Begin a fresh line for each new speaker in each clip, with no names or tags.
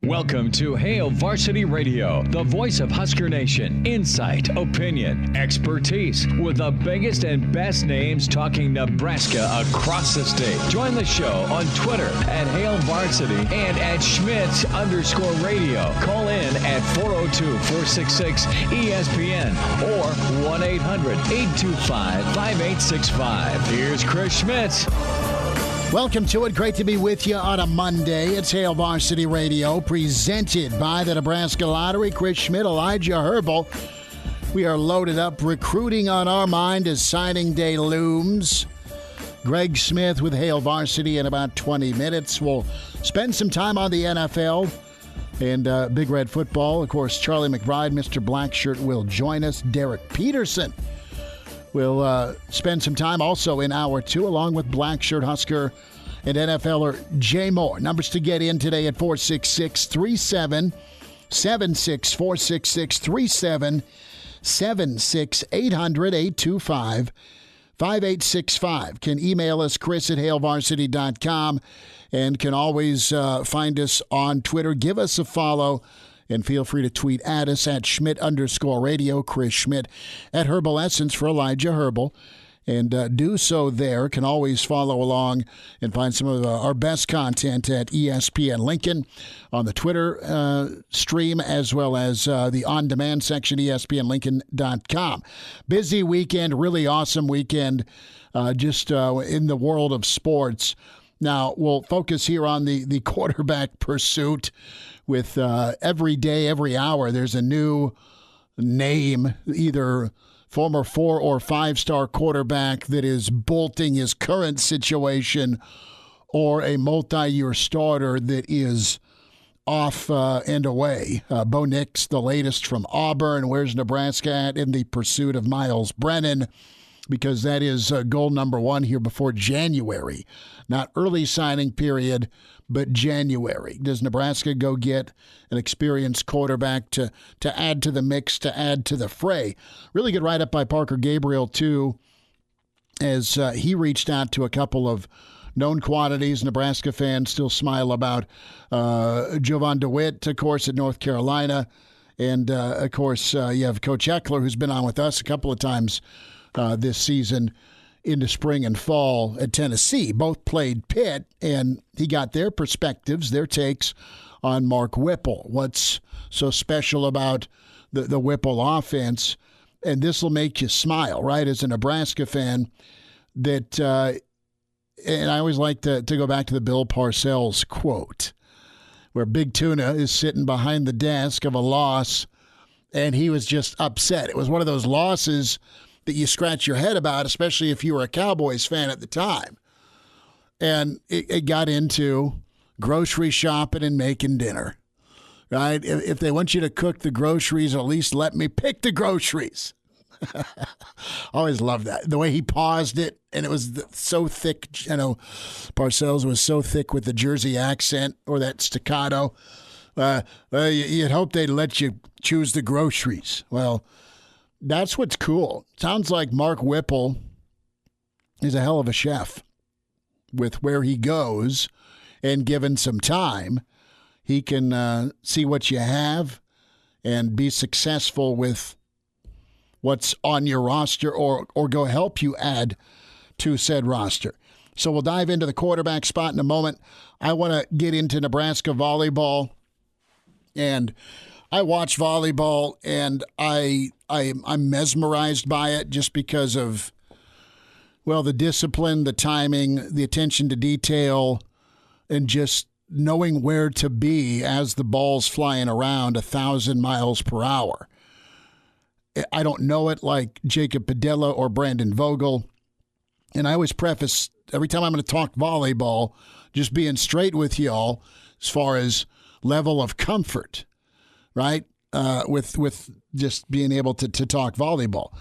Welcome to Hail Varsity Radio, the voice of Husker Nation. Insight, opinion, expertise, with the biggest and best names talking Nebraska across the state. Join the show on Twitter at Hail Varsity and at Schmidt_radio. Call in at 402-466-ESPN or 1-800-825-5865. Here's Chris Schmidt.
Welcome to it. Great to be with you on a Monday. It's Hail Varsity Radio, presented by the Nebraska Lottery. Chris Schmidt, Elijah Herbel. We are loaded up, recruiting on our mind as signing day looms. Greg Smith with Hail Varsity in about 20 minutes. We'll spend some time on the NFL and Big Red football. Of course, Charlie McBride, Mr. Blackshirt, will join us. Derek Peterson we'll spend some time also in hour two, along with Blackshirt, Husker, and NFLer Jay Moore. Numbers to get in today at 466-3776, 466-3776, 800-825-5865. Can email us, Chris at HailVarsity.com, and can always find us on Twitter. Give us a follow. And feel free to tweet at us at Schmidt_radio, Chris Schmidt, at Herbal Essence for Elijah Herbel. And do so there. Can always follow along and find some of our best content at ESPN Lincoln on the Twitter stream, as well as the on-demand section, ESPNLincoln.com. Busy weekend, really awesome weekend just in the world of sports. Now, we'll focus here on the quarterback pursuit. With every day, every hour, there's a new name, either former 4- or 5-star quarterback that is bolting his current situation, or a multi-year starter that is off and away. Bo Nix, the latest from Auburn. Where's Nebraska at in the pursuit of Miles Brennan? Because that is goal number one here before January. Not early signing period, but January. Does Nebraska go get an experienced quarterback to add to the mix, to add to the fray? Really good write-up by Parker Gabriel, too, as he reached out to a couple of known quantities. Nebraska fans still smile about Jovan DeWitt, of course, at North Carolina. And, of course, you have Coach Eckler, who's been on with us a couple of times this season into spring and fall at Tennessee. Both played Pitt, and he got their perspectives, their takes on Mark Whipple. What's so special about the Whipple offense? And this will make you smile, right, as a Nebraska fan, that and I always like to go back to the Bill Parcells quote, where Big Tuna is sitting behind the desk of a loss, and he was just upset. It was one of those losses that you scratch your head about, especially if you were a Cowboys fan at the time. And it got into grocery shopping and making dinner, right? If they want you to cook the groceries, at least let me pick the groceries. Always loved that. The way he paused it, and it was so thick. You know, Parcells was so thick with the Jersey accent or that staccato. You'd hope they'd let you choose the groceries. Well, that's what's cool. Sounds like Mark Whipple is a hell of a chef with where he goes, and given some time, he can see what you have and be successful with what's on your roster, or go help you add to said roster. So we'll dive into the quarterback spot in a moment. I want to get into Nebraska volleyball, and I watch volleyball, and I'm mesmerized by it just because of, well, the discipline, the timing, the attention to detail, and just knowing where to be as the ball's flying around 1,000 miles per hour. I don't know it like Jacob Padilla or Brandon Vogel, and I always preface every time I'm going to talk volleyball, just being straight with y'all as far as level of comfort. Right, with just being able to talk volleyball.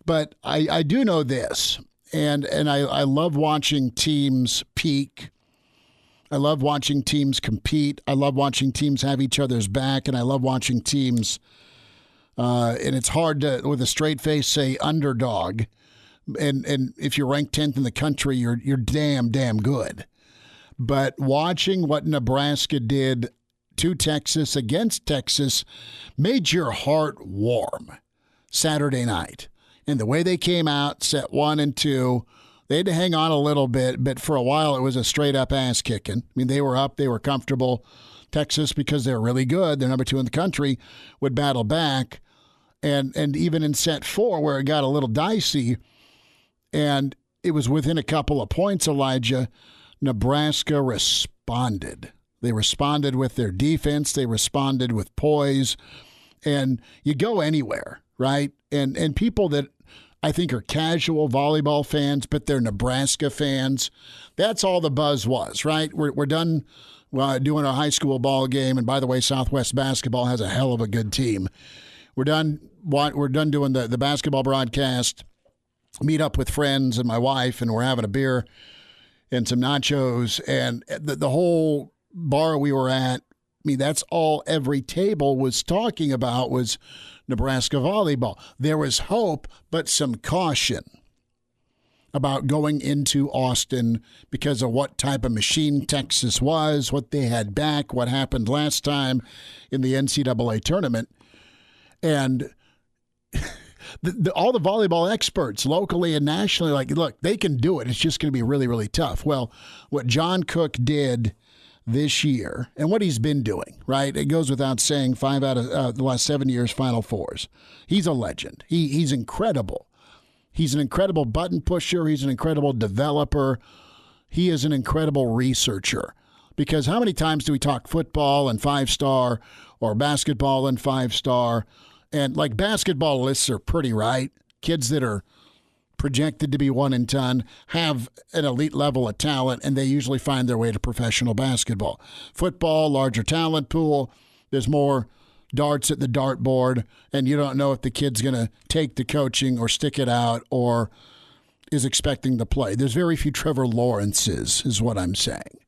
But I do know this, and I love watching teams peak. I love watching teams compete. I love watching teams have each other's back, and I love watching teams, and it's hard to, with a straight face, say underdog. And if you're ranked 10th in the country, you're damn good. But watching what Nebraska did to Texas against Texas made your heart warm Saturday night. And the way they came out, set 1 and 2, they had to hang on a little bit, but for a while it was a straight-up ass-kicking. I mean, they were up, they were comfortable. Texas, because they're really good, they're number 2 in the country, would battle back. And even in set 4, where it got a little dicey, and it was within a couple of points, Elijah, Nebraska responded. They responded with their defense. They responded with poise. And you go anywhere, right? And people that I think are casual volleyball fans, but they're Nebraska fans, that's all the buzz was, right? We're done doing our high school ball game. And by the way, Southwest basketball has a hell of a good team. We're done doing the basketball broadcast, meet up with friends and my wife, and we're having a beer and some nachos. And the whole bar we were at, I mean, that's all every table was talking about was Nebraska volleyball. There was hope, but some caution about going into Austin because of what type of machine Texas was, what they had back, what happened last time in the NCAA tournament. And all the volleyball experts locally and nationally, like, look, they can do it. It's just going to be really, really tough. Well, what John Cook did this year and what he's been doing, right? It goes without saying, 5 out of the last 7 years, Final Fours. He's a legend. He's incredible. He's an incredible button pusher. He's an incredible developer. He is an incredible researcher. Because how many times do we talk football and 5-star or basketball and 5-star? And like basketball lists are pretty right. Kids that are projected to be 1 and done have an elite level of talent, and they usually find their way to professional basketball. Football, larger talent pool. There's more darts at the dartboard, and you don't know if the kid's going to take the coaching or stick it out or is expecting to play. There's very few Trevor Lawrences, is what I'm saying.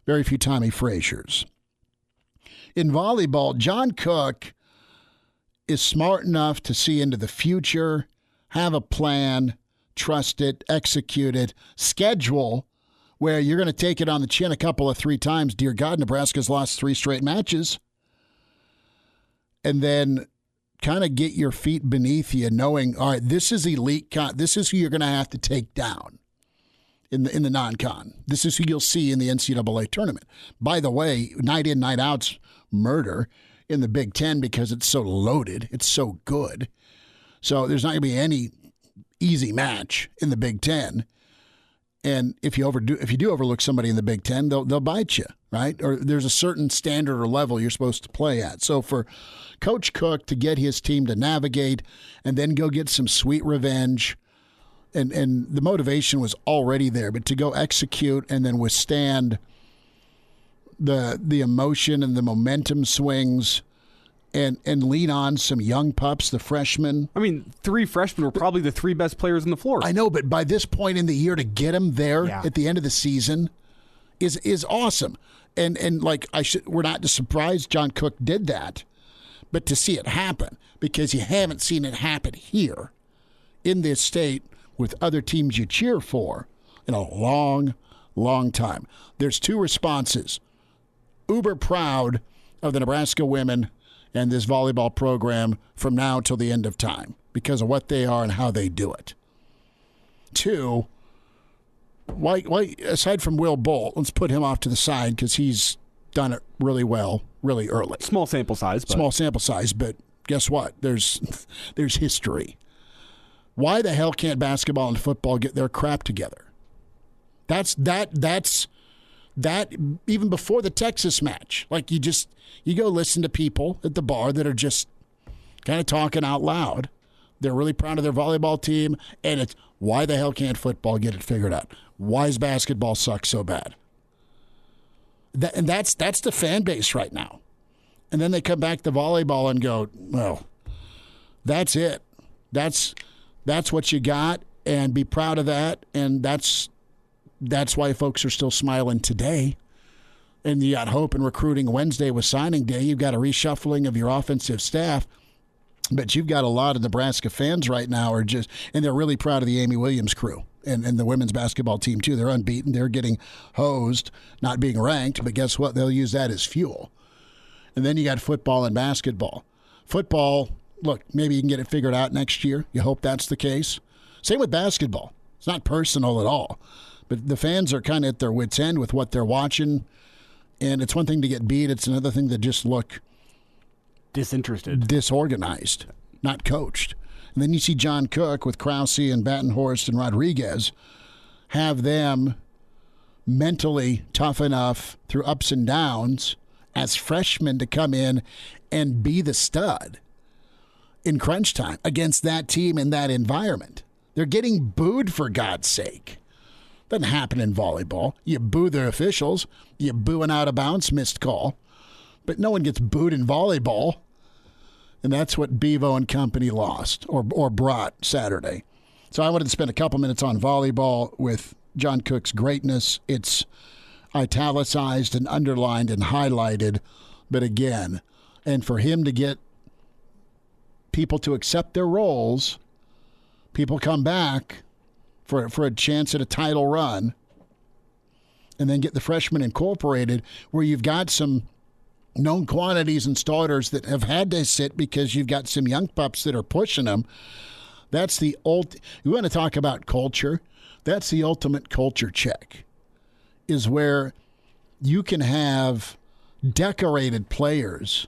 Very few Tommy Frazier's. In volleyball, John Cook is smart enough to see into the future, have a plan, trust it, execute it, schedule where you're going to take it on the chin a couple of 3 times. Dear God, Nebraska's lost 3 straight matches. And then kind of get your feet beneath you knowing, all right, this is elite. This is who you're going to have to take down in the non-con. This is who you'll see in the NCAA tournament. By the way, night in, night out's murder in the Big Ten because it's so loaded. It's so good. So there's not going to be any easy match in the Big Ten. And if you do overlook somebody in the Big Ten, they'll bite you, right? Or there's a certain standard or level you're supposed to play at. So for Coach Cook to get his team to navigate and then go get some sweet revenge, and the motivation was already there, but to go execute and then withstand the emotion and the momentum swings and lean on some young pups, the freshmen.
I mean, 3 freshmen were probably the 3 best players on the floor.
I know, but by this point in the year, to get them there at the end of the season is awesome. And like we're not surprised John Cook did that, but to see it happen, because you haven't seen it happen here in this state with other teams you cheer for in a long, long time. There's 2 responses. Uber proud of the Nebraska women and this volleyball program from now till the end of time because of what they are and how they do it. 2, why aside from Will Bolt, let's put him off to the side because he's done it really well, really early.
Small sample size.
But guess what? There's history. Why the hell can't basketball and football get their crap together? That's even before the Texas match. Like you go listen to people at the bar that are just kind of talking out loud. They're really proud of their volleyball team, and it's why the hell can't football get it figured out? Why does basketball suck so bad? That's the fan base right now. And then they come back to volleyball and go, well, that's it. That's what you got, and be proud of that. And that's why folks are still smiling today. And you got hope in recruiting Wednesday with signing day. You've got a reshuffling of your offensive staff. But you've got a lot of Nebraska fans right now and they're really proud of the Amy Williams crew and the women's basketball team, too. They're unbeaten. They're getting hosed, not being ranked. But guess what? They'll use that as fuel. And then you got football and basketball. Football, look, maybe you can get it figured out next year. You hope that's the case. Same with basketball. It's not personal at all. But the fans are kind of at their wits' end with what they're watching. And it's one thing to get beat. It's another thing to just look
disinterested,
disorganized, not coached. And then you see John Cook with Krause and Battenhorst and Rodriguez have them mentally tough enough through ups and downs as freshmen to come in and be the stud in crunch time against that team in that environment. They're getting booed, for God's sake. Doesn't happen in volleyball. You boo the officials. You boo an out-of-bounds missed call. But no one gets booed in volleyball. And that's what Bevo and company lost or brought Saturday. So I wanted to spend a couple minutes on volleyball with John Cook's greatness. It's italicized and underlined and highlighted. But again, and for him to get people to accept their roles, people come back for a chance at a title run, and then get the freshmen incorporated where you've got some known quantities and starters that have had to sit because you've got some young pups that are pushing them. That's the you want to talk about culture? That's the ultimate culture check, is where you can have decorated players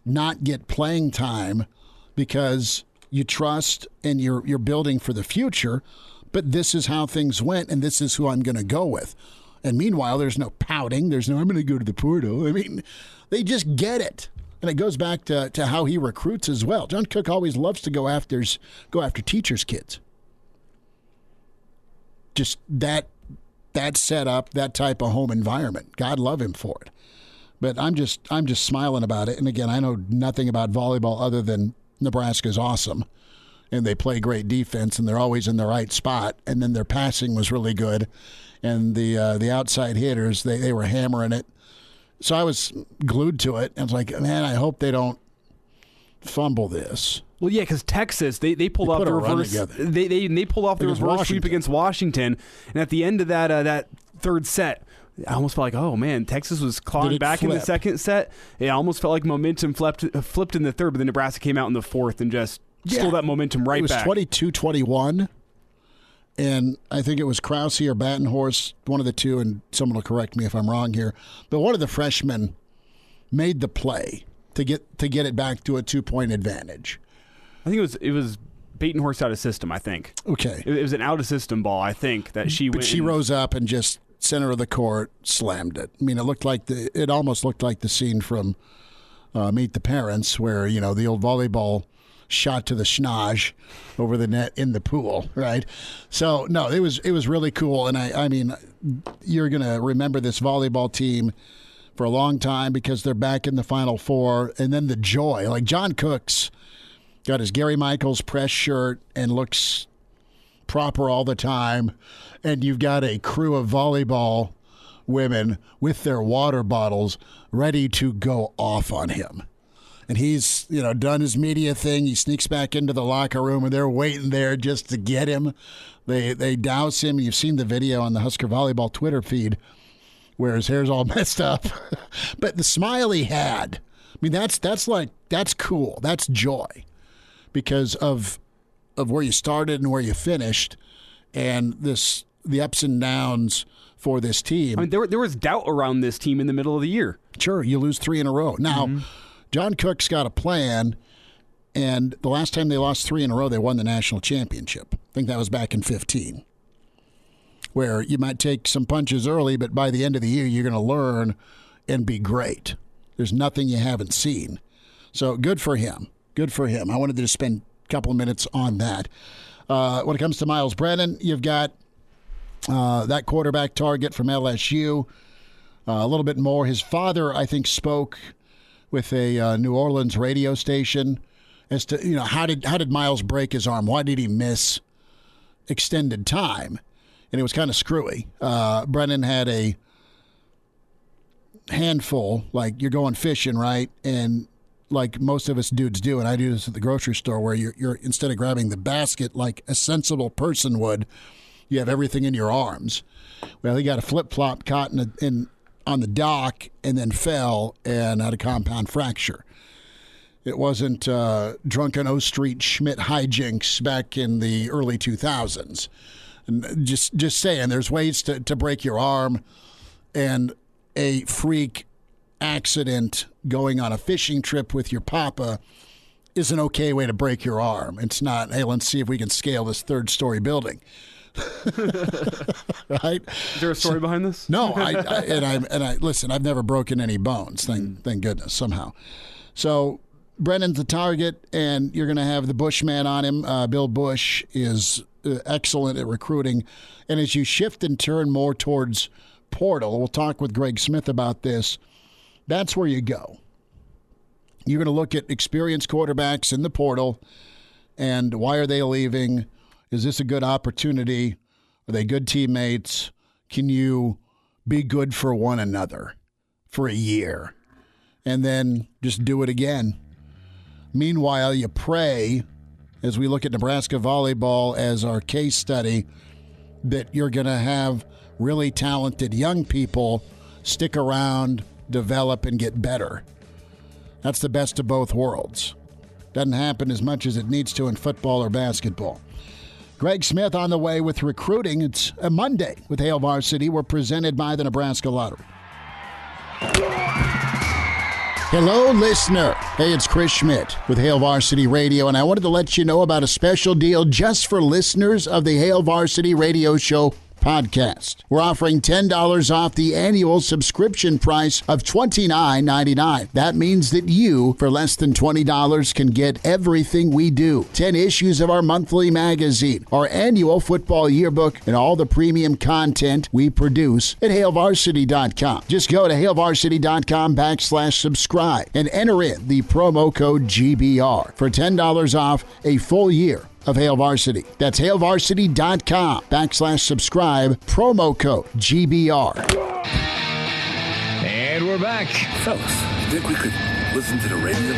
not get playing time because you trust and you're building for the future, but this is how things went and this is who I'm going to go with. And meanwhile, there's no pouting. There's no, I'm going to go to the portal. I mean, they just get it. And it goes back to how he recruits as well. John Cook always loves to go after teachers' kids. Just that setup, that type of home environment. God love him for it. But I'm just smiling about it. And again, I know nothing about volleyball other than Nebraska's awesome. And they play great defense, and they're always in the right spot. And then their passing was really good. And the outside hitters, they were hammering it. So I was glued to it. And I was like, man, I hope they don't fumble this.
Well, yeah, because Texas, they pulled off the reverse. They pulled off the reverse sweep against Washington, and at the end of that third set, I almost felt like, oh man, Texas was clawing back in the second set. It almost felt like momentum flipped in the third, but then Nebraska came out in the fourth and just stole that momentum right back.
It was 22-21, and I think it was Krause or Battenhorst, one of the two, and someone will correct me if I'm wrong here, but one of the freshmen made the play to get it back to a 2-point advantage.
I think it was Batenhorst out of system, I think.
Okay.
It was an out of system ball, I think, that she went.
But she rose up and just center of the court slammed it. I mean, it almost looked like the scene from Meet the Parents where, the old volleyball shot to the schnoz over the net in the pool, right? So, no, it was really cool. And I mean, you're going to remember this volleyball team for a long time because they're back in the Final Four. And then the joy, like John Cook's got his Gary Michaels press shirt and looks proper all the time. And you've got a crew of volleyball women with their water bottles ready to go off on him. And he's, done his media thing. He sneaks back into the locker room, and they're waiting there just to get him. They douse him. You've seen the video on the Husker Volleyball Twitter feed where his hair's all messed up. But the smile he had, I mean, that's cool. That's joy because of where you started and where you finished, and the ups and downs for this team.
I mean, there was doubt around this team in the middle of the year.
Sure, you lose 3 in a row. Now, John Cook's got a plan, and the last time they lost 3 in a row, they won the national championship. I think that was back in 2015, where you might take some punches early, but by the end of the year, you're going to learn and be great. There's nothing you haven't seen. So good for him. Good for him. I wanted to just spend a couple of minutes on that. When it comes to Miles Brennan, you've got that quarterback target from LSU. A little bit more. His father, I think, spoke with a New Orleans radio station as to, how did Miles break his arm? Why did he miss extended time? And it was kind of screwy. Brennan had a handful, like you're going fishing, right? And like most of us dudes do, and I do this at the grocery store, where you're instead of grabbing the basket like a sensible person would, you have everything in your arms. Well, he got a flip-flop caught in on the dock and then fell and had a compound fracture. It wasn't drunken O Street Schmidt hijinks back in the early 2000s. And just saying, there's ways to break your arm, and a freak accident going on a fishing trip with your papa is an okay way to break your arm. It's not, hey, let's see if we can scale this third-story building. Right?
Is there a story behind this?
No, I listen, I've never broken any bones, thank goodness, somehow. So Brennan's the target, and you're going to have the Bushman on him. Bill Bush is excellent at recruiting. And as you shift and turn more towards portal, we'll talk with Greg Smith about this, that's where you go. You're going to look at experienced quarterbacks in the portal, and why are they leaving? Is this a good opportunity? Are they good teammates? Can you be good for one another for a year and then just do it again? Meanwhile, you pray, as we look at Nebraska Volleyball as our case study, that you're going to have really talented young people stick around, develop, and get better. That's the best of both worlds. Doesn't happen as much as it needs to in football or basketball. Greg Smith on the way with recruiting. It's a Monday with Hail Varsity. We're presented by the Nebraska Lottery. Hello, listener. Hey, it's Chris Schmidt with Hail Varsity Radio, and I wanted to let you know about a special deal just for listeners of the Hail Varsity Radio Show podcast. We're offering $10 off the annual subscription price of $29.99. That means that you, for less than $20, can get everything we do. 10 issues of our monthly magazine, our annual football yearbook, and all the premium content we produce at HailVarsity.com. Just go to HailVarsity.com/subscribe and enter in the promo code GBR for $10 off a full year of Hail Varsity. That's HailVarsity.com/subscribe, promo code GBR.
And we're back.
Fellas, think we could listen to the radio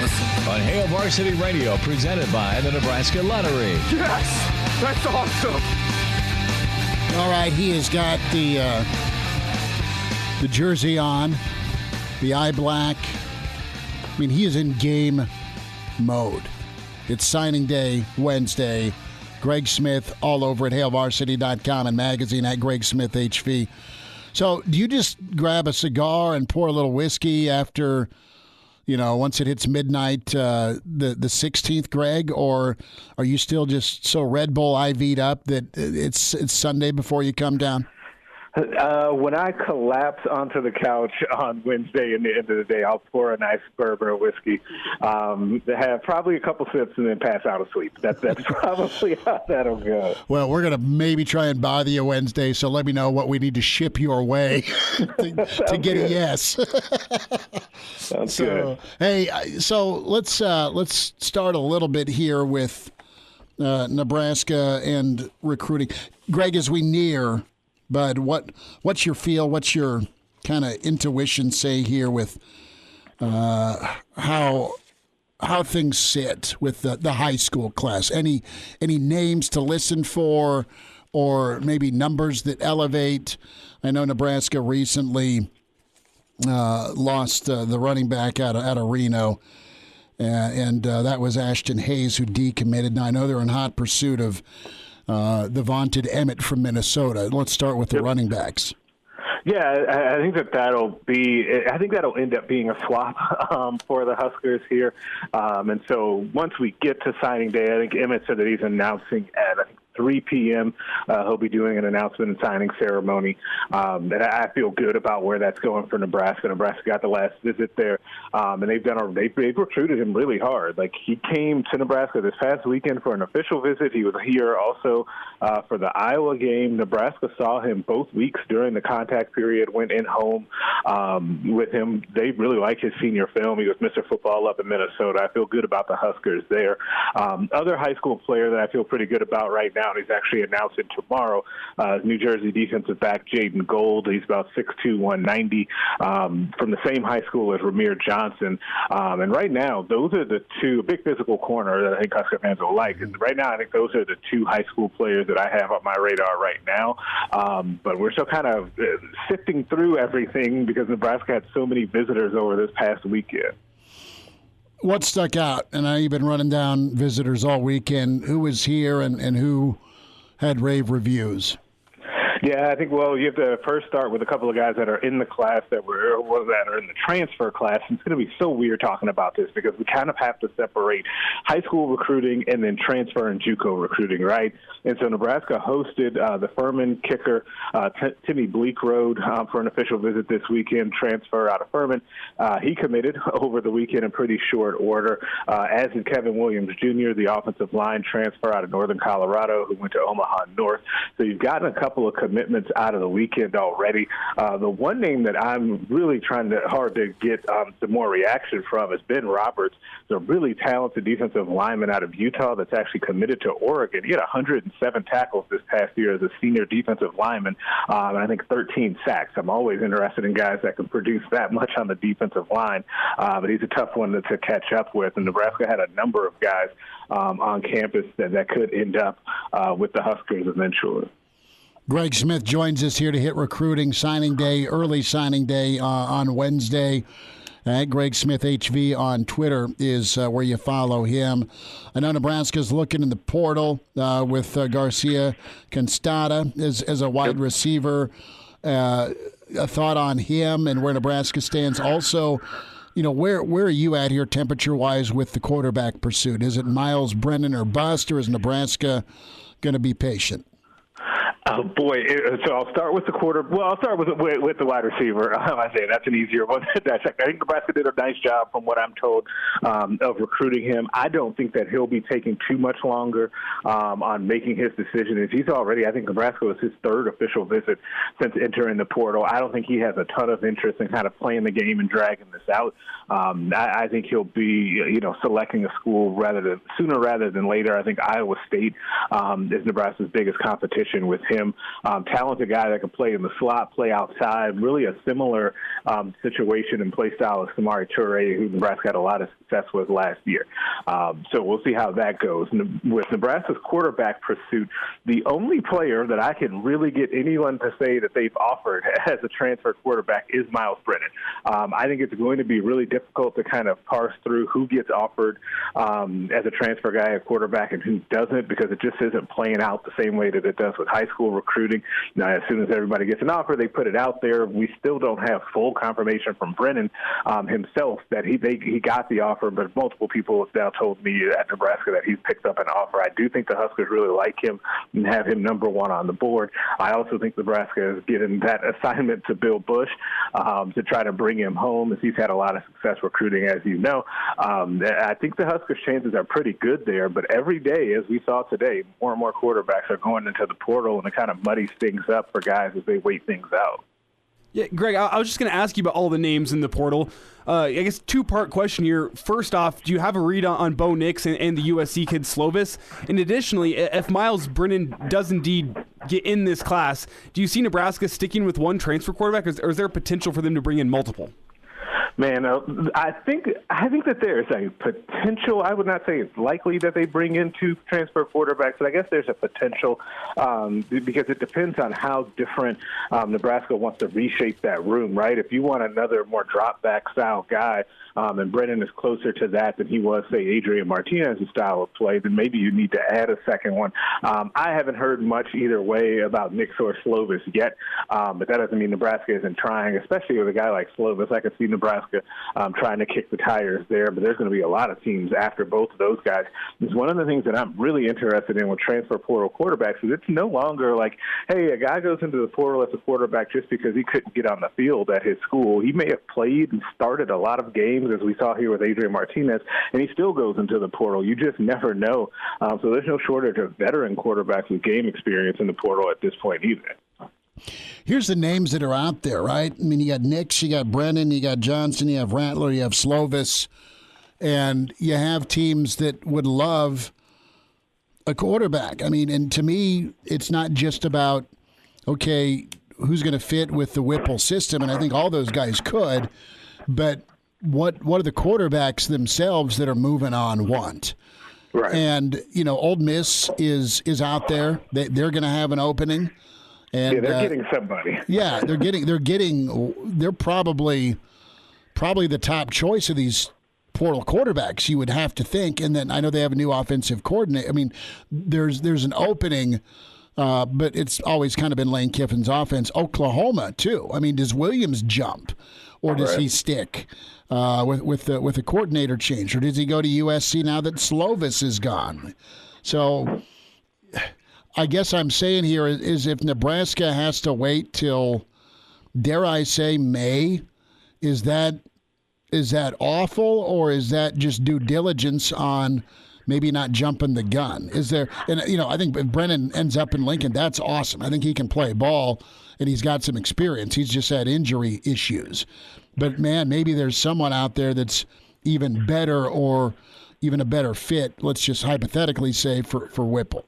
on Hail Varsity Radio, presented by the Nebraska Lottery.
Yes! That's awesome!
All right, he has got the jersey on, the eye black. I mean, he is in game mode. It's signing day Wednesday. Greg Smith all over at HailVarsity.com and magazine at Greg Smith HV. So do you just grab a cigar and pour a little whiskey after, once it hits midnight, the 16th, Greg? Or are you still just so Red Bull IV'd up that it's Sunday before you come down?
When I collapse onto the couch on Wednesday in the end of the day, I'll pour a nice bourbon or whiskey, have probably a couple sips, and then pass out of sleep. That's probably how that'll go.
Well, we're going to maybe try and bother you Wednesday, so let me know what we need to ship your way to get a yes.
Sounds good.
Hey, so let's start a little bit here with Nebraska and recruiting. Greg, as we near... But what's your feel? What's your kind of intuition say here with how things sit with the high school class? Any names to listen for, or maybe numbers that elevate? I know Nebraska recently lost the running back out of Reno, and that was Ashton Hayes, who decommitted. Now I know they're in hot pursuit of the vaunted Emmett from Minnesota. Let's start with the running backs.
Yeah, I think that'll end up being a swap for the Huskers here. And so once we get to signing day, I think Emmett said that he's announcing at 3 p.m. He'll be doing an announcement and signing ceremony. And I feel good about where that's going for Nebraska. Nebraska got the last visit there, and they've recruited him really hard. Like, he came to Nebraska this past weekend for an official visit. He was here also for the Iowa game. Nebraska saw him both weeks during the contact period, went in home with him. They really like his senior film. He was Mr. Football up in Minnesota. I feel good about the Huskers there. Other high school player that I feel pretty good about right now now, and he's actually announced it tomorrow. New Jersey defensive back Jaden Gold. He's about 6'2", 190, from the same high school as Ramir Johnson. And right now, those are the two, big physical corner that I think Husker fans will like. And right now, I think those are the two high school players that I have on my radar right now. But we're still kind of sifting through everything because Nebraska had so many visitors over this past weekend.
What stuck out? And you've been running down visitors all weekend. Who was here and who had rave reviews?
Yeah, I think, well, you have to first start with a couple of guys that are in the class that are in the transfer class. And it's going to be so weird talking about this because we kind of have to separate high school recruiting and then transfer and JUCO recruiting, right? And so Nebraska hosted the Furman kicker, Timmy Bleekrode, for an official visit this weekend, transfer out of Furman. He committed over the weekend in pretty short order, as did Kevin Williams Jr., the offensive line transfer out of Northern Colorado, who went to Omaha North. So you've gotten a couple of commitments out of the weekend already. The one name that I'm really hard to get some more reaction from is Ben Roberts, the really talented defensive lineman out of Utah that's actually committed to Oregon. He had 107 tackles this past year as a senior defensive lineman, and I think 13 sacks. I'm always interested in guys that can produce that much on the defensive line, but he's a tough one to catch up with. And Nebraska had a number of guys on campus that could end up with the Huskers eventually.
Greg Smith joins us here to hit recruiting signing day, early signing day on Wednesday. Greg Smith HV on Twitter is where you follow him. I know Nebraska's looking in the portal with Garcia Constata as a wide receiver. A thought on him and where Nebraska stands. Also, where are you at here temperature-wise with the quarterback pursuit? Is it Miles Brennan or bust, or is Nebraska going to be patient?
Oh, boy. So I'll start with the I'll start with the wide receiver. I say that's an easier one. I think Nebraska did a nice job, from what I'm told, of recruiting him. I don't think that he'll be taking too much longer on making his decision. As he's already, I think Nebraska was his third official visit since entering the portal. I don't think he has a ton of interest in kind of playing the game and dragging this out. I think he'll be, selecting a school sooner rather than later. I think Iowa State is Nebraska's biggest competition with him. Talented guy that can play in the slot, play outside, really a similar situation and play style as Samari Toure, who Nebraska had a lot of success with last year. So we'll see how that goes. With Nebraska's quarterback pursuit, the only player that I can really get anyone to say that they've offered as a transfer quarterback is Miles Brennan. I think it's going to be really difficult to kind of parse through who gets offered as a transfer guy, a quarterback, and who doesn't, because it just isn't playing out the same way that it does with high school recruiting. Now, as soon as everybody gets an offer, they put it out there. We still don't have full confirmation from Brennan himself that he got the offer, but multiple people have now told me at Nebraska that he's picked up an offer. I do think the Huskers really like him and have him number one on the board. I also think Nebraska is getting that assignment to Bill Bush to try to bring him home, as he's had a lot of success recruiting, as you know. I think the Huskers' chances are pretty good there, but every day, as we saw today, more and more quarterbacks are going into the portal, and it kind of muddies things up for guys as they wait things out.
Yeah, Greg, I was just going to ask you about all the names in the portal. I guess two-part question here. First off, do you have a read on Bo Nix and the USC kid Slovis? And additionally, if Miles Brennan does indeed get in this class, do you see Nebraska sticking with one transfer quarterback, or is there potential for them to bring in multiple?
Man, I think that there's a potential. I would not say it's likely that they bring in two transfer quarterbacks, but I guess there's a potential because it depends on how different Nebraska wants to reshape that room, right? If you want another more drop-back style guy, and Brennan is closer to that than he was, say, Adrian Martinez's style of play, then maybe you need to add a second one. I haven't heard much either way about Nix or Slovis yet, but that doesn't mean Nebraska isn't trying, especially with a guy like Slovis. I could see Nebraska trying to kick the tires there, but there's going to be a lot of teams after both of those guys. It's one of the things that I'm really interested in with transfer portal quarterbacks is it's no longer like, hey, a guy goes into the portal as a quarterback just because he couldn't get on the field at his school. He may have played and started a lot of games, as we saw here with Adrian Martinez, and he still goes into the portal. You just never know. So there's no shortage of veteran quarterbacks with game experience in the portal at this point either.
Here's the names that are out there, right? I mean, you got Nix, you got Brennan, you got Johnson, you have Rattler, you have Slovis, and you have teams that would love a quarterback. I mean, and to me, it's not just about, okay, who's going to fit with the Whipple system, and I think all those guys could, but what are the quarterbacks themselves that are moving on want?
Right.
And, Ole Miss is out there. They're going to have an opening. And,
they're getting somebody.
Yeah, they're probably the top choice of these portal quarterbacks, you would have to think. And then I know they have a new offensive coordinator. I mean, there's an opening, but it's always kind of been Lane Kiffin's offense. Oklahoma, too. I mean, does Williams jump, or does he stick with the coordinator change, or does he go to USC now that Slovis is gone? So I guess I'm saying here is if Nebraska has to wait till, dare I say, May, is that awful, or is that just due diligence on maybe not jumping the gun? Is there, and I think if Brennan ends up in Lincoln, that's awesome. I think he can play ball and he's got some experience. He's just had injury issues. But man, maybe there's someone out there that's even better or even a better fit, let's just hypothetically say, for Whipple.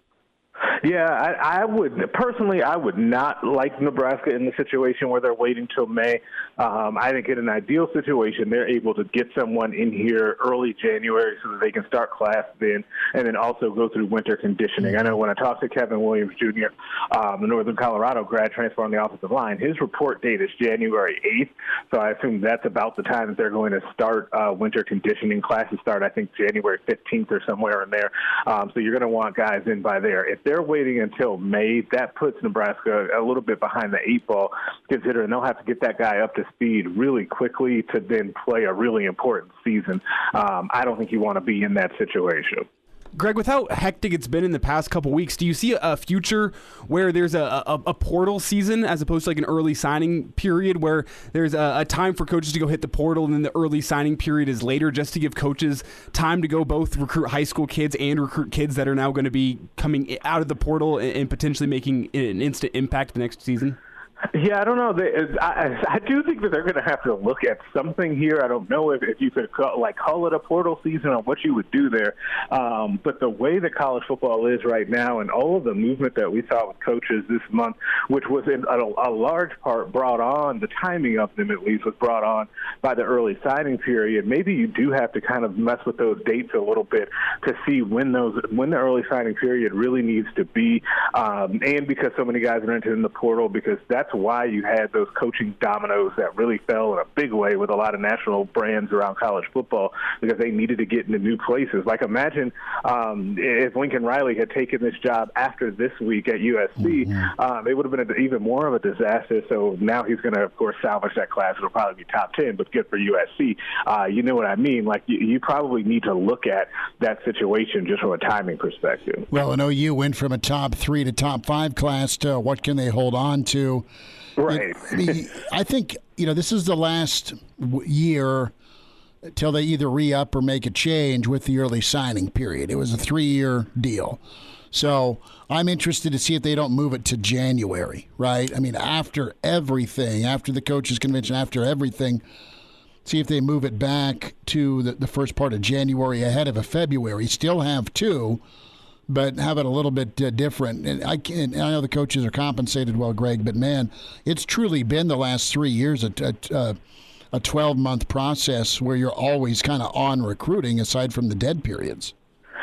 Yeah, I would not like Nebraska in the situation where they're waiting till May. I think in an ideal situation, they're able to get someone in here early January so that they can start class then, and then also go through winter conditioning. I know when I talked to Kevin Williams Jr., the Northern Colorado grad transfer on the offensive line, his report date is January 8th, so I assume that's about the time that they're going to start winter conditioning. Classes start, I think, January 15th or somewhere in there. So you're going to want guys in by there. If they're waiting until May, that puts Nebraska a little bit behind the eight ball, considering they'll have to get that guy up to speed really quickly to then play a really important season. I don't think you want to be in that situation.
Greg, with how hectic it's been in the past couple weeks, do you see a future where there's a portal season as opposed to like an early signing period where there's a time for coaches to go hit the portal and then the early signing period is later, just to give coaches time to go both recruit high school kids and recruit kids that are now going to be coming out of the portal and potentially making an instant impact the next season?
Yeah, I don't know. I do think that they're going to have to look at something here. I don't know if you could call it a portal season or what you would do there. But the way that college football is right now and all of the movement that we saw with coaches this month, which was in a large part brought on, the timing of them at least was brought on by the early signing period, maybe you do have to kind of mess with those dates a little bit to see when the early signing period really needs to be. And because so many guys are entering the portal, because that's why you had those coaching dominoes that really fell in a big way with a lot of national brands around college football, because they needed to get into new places. Like imagine if Lincoln Riley had taken this job after this week at USC, it would have been even more of a disaster. So now he's going to, of course, salvage that class. It'll probably be top 10, but good for USC. You know what I mean? Like you probably need to look at that situation just from a timing perspective.
Well, an OU went from a top 3 to top 5 class to what can they hold on to?
Right.
I think, this is the last year till they either re-up or make a change with the early signing period. It was a 3-year deal. So I'm interested to see if they don't move it to January, right? I mean, after everything, after the coaches' convention, after everything, see if they move it back to the first part of January ahead of a February. Still have 2. But have it a little bit different. And I know the coaches are compensated well, Greg, but, man, it's truly been the last 3 years a 12-month process where you're always kind of on recruiting aside from the dead periods.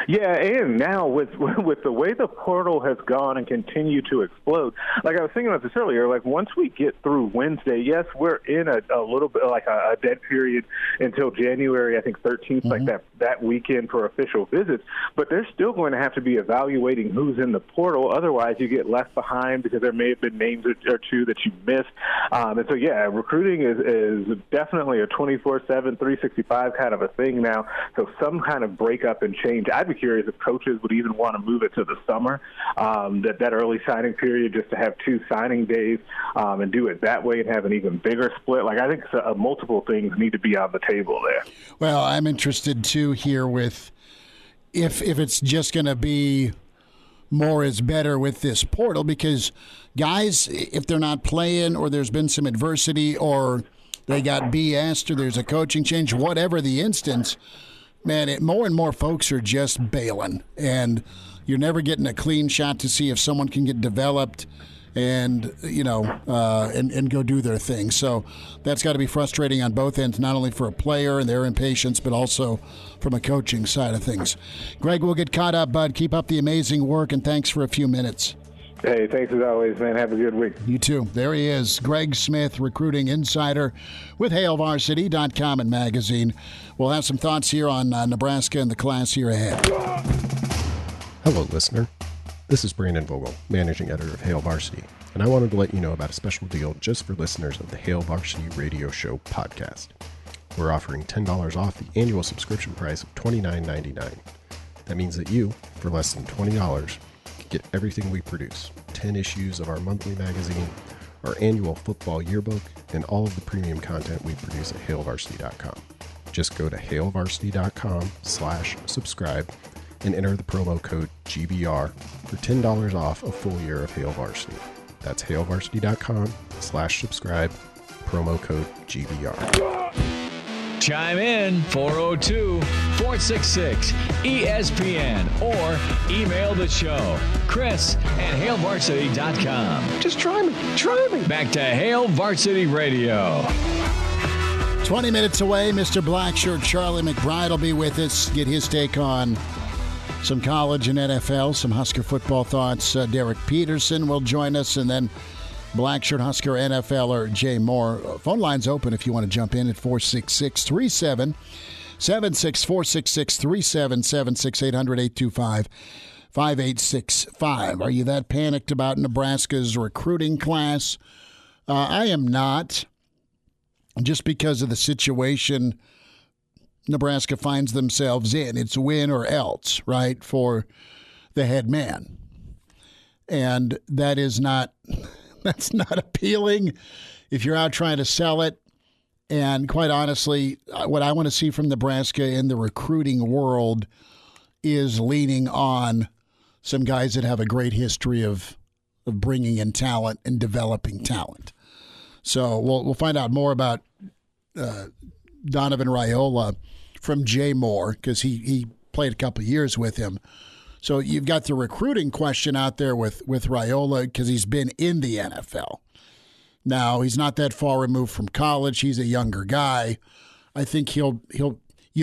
Yeah, and now with the way the portal has gone and continue to explode, like I was thinking about this earlier, like once we get through Wednesday, yes, we're in a little bit like a dead period until January, I think 13th, like that weekend for official visits, but they're still going to have to be evaluating who's in the portal. Otherwise, you get left behind because there may have been names or two that you missed. And so, yeah, recruiting is definitely a 24/7, 365 kind of a thing now. So some kind of breakup and change. I'd be curious if coaches would even want to move it to the summer, that early signing period, just to have 2 signing days and do it that way and have an even bigger split. Like I think multiple things need to be on the table there.
Well, I'm interested too here with if it's just going to be more is better with this portal, because guys, if they're not playing or there's been some adversity or they got BS'd or there's a coaching change, whatever the instance, man, more and more folks are just bailing, and you're never getting a clean shot to see if someone can get developed and and go do their thing. So that's got to be frustrating on both ends, not only for a player and their impatience, but also from a coaching side of things. Greg, we'll get caught up, bud. Keep up the amazing work, and thanks for a few minutes.
Hey, thanks as always, man. Have a good week.
You too. There he is, Greg Smith, recruiting insider with HailVarsity.com and magazine. We'll have some thoughts here on Nebraska and the class here ahead.
Hello, listener. This is Brandon Vogel, managing editor of Hail Varsity, and I wanted to let you know about a special deal just for listeners of the Hail Varsity Radio Show podcast. We're offering $10 off the annual subscription price of $29.99. That means that you, for less than $20, can get everything we produce, 10 issues of our monthly magazine, our annual football yearbook, and all of the premium content we produce at HailVarsity.com. Just go to HailVarsity.com/subscribe and enter the promo code GBR for $10 off a full year of Hail Varsity. That's HailVarsity.com/subscribe, promo code GBR.
Chime in 402-466-ESPN or email the show, Chris@HailVarsity.com.
Just try me.
Back to Hail Varsity Radio.
20 minutes away, Mr. Blackshirt Charlie McBride will be with us, get his take on some college and NFL, some Husker football thoughts. Derek Peterson will join us, and then Blackshirt Husker NFLer Jay Moore. Phone line's open if you want to jump in at 466-3776, 466-3776, 800-825-5865. Are you that panicked about Nebraska's recruiting class? I am not, just because of the situation Nebraska finds themselves in. It's win or else, right, for the head man. And that's not appealing if you're out trying to sell it. And quite honestly, what I want to see from Nebraska in the recruiting world is leaning on some guys that have a great history of bringing in talent and developing talent. So we'll find out more about Donovan Raiola from Jay Moore, because he played a couple of years with him. So you've got the recruiting question out there with Raiola, because he's been in the NFL. Now, he's not that far removed from college. He's a younger guy. I think you'd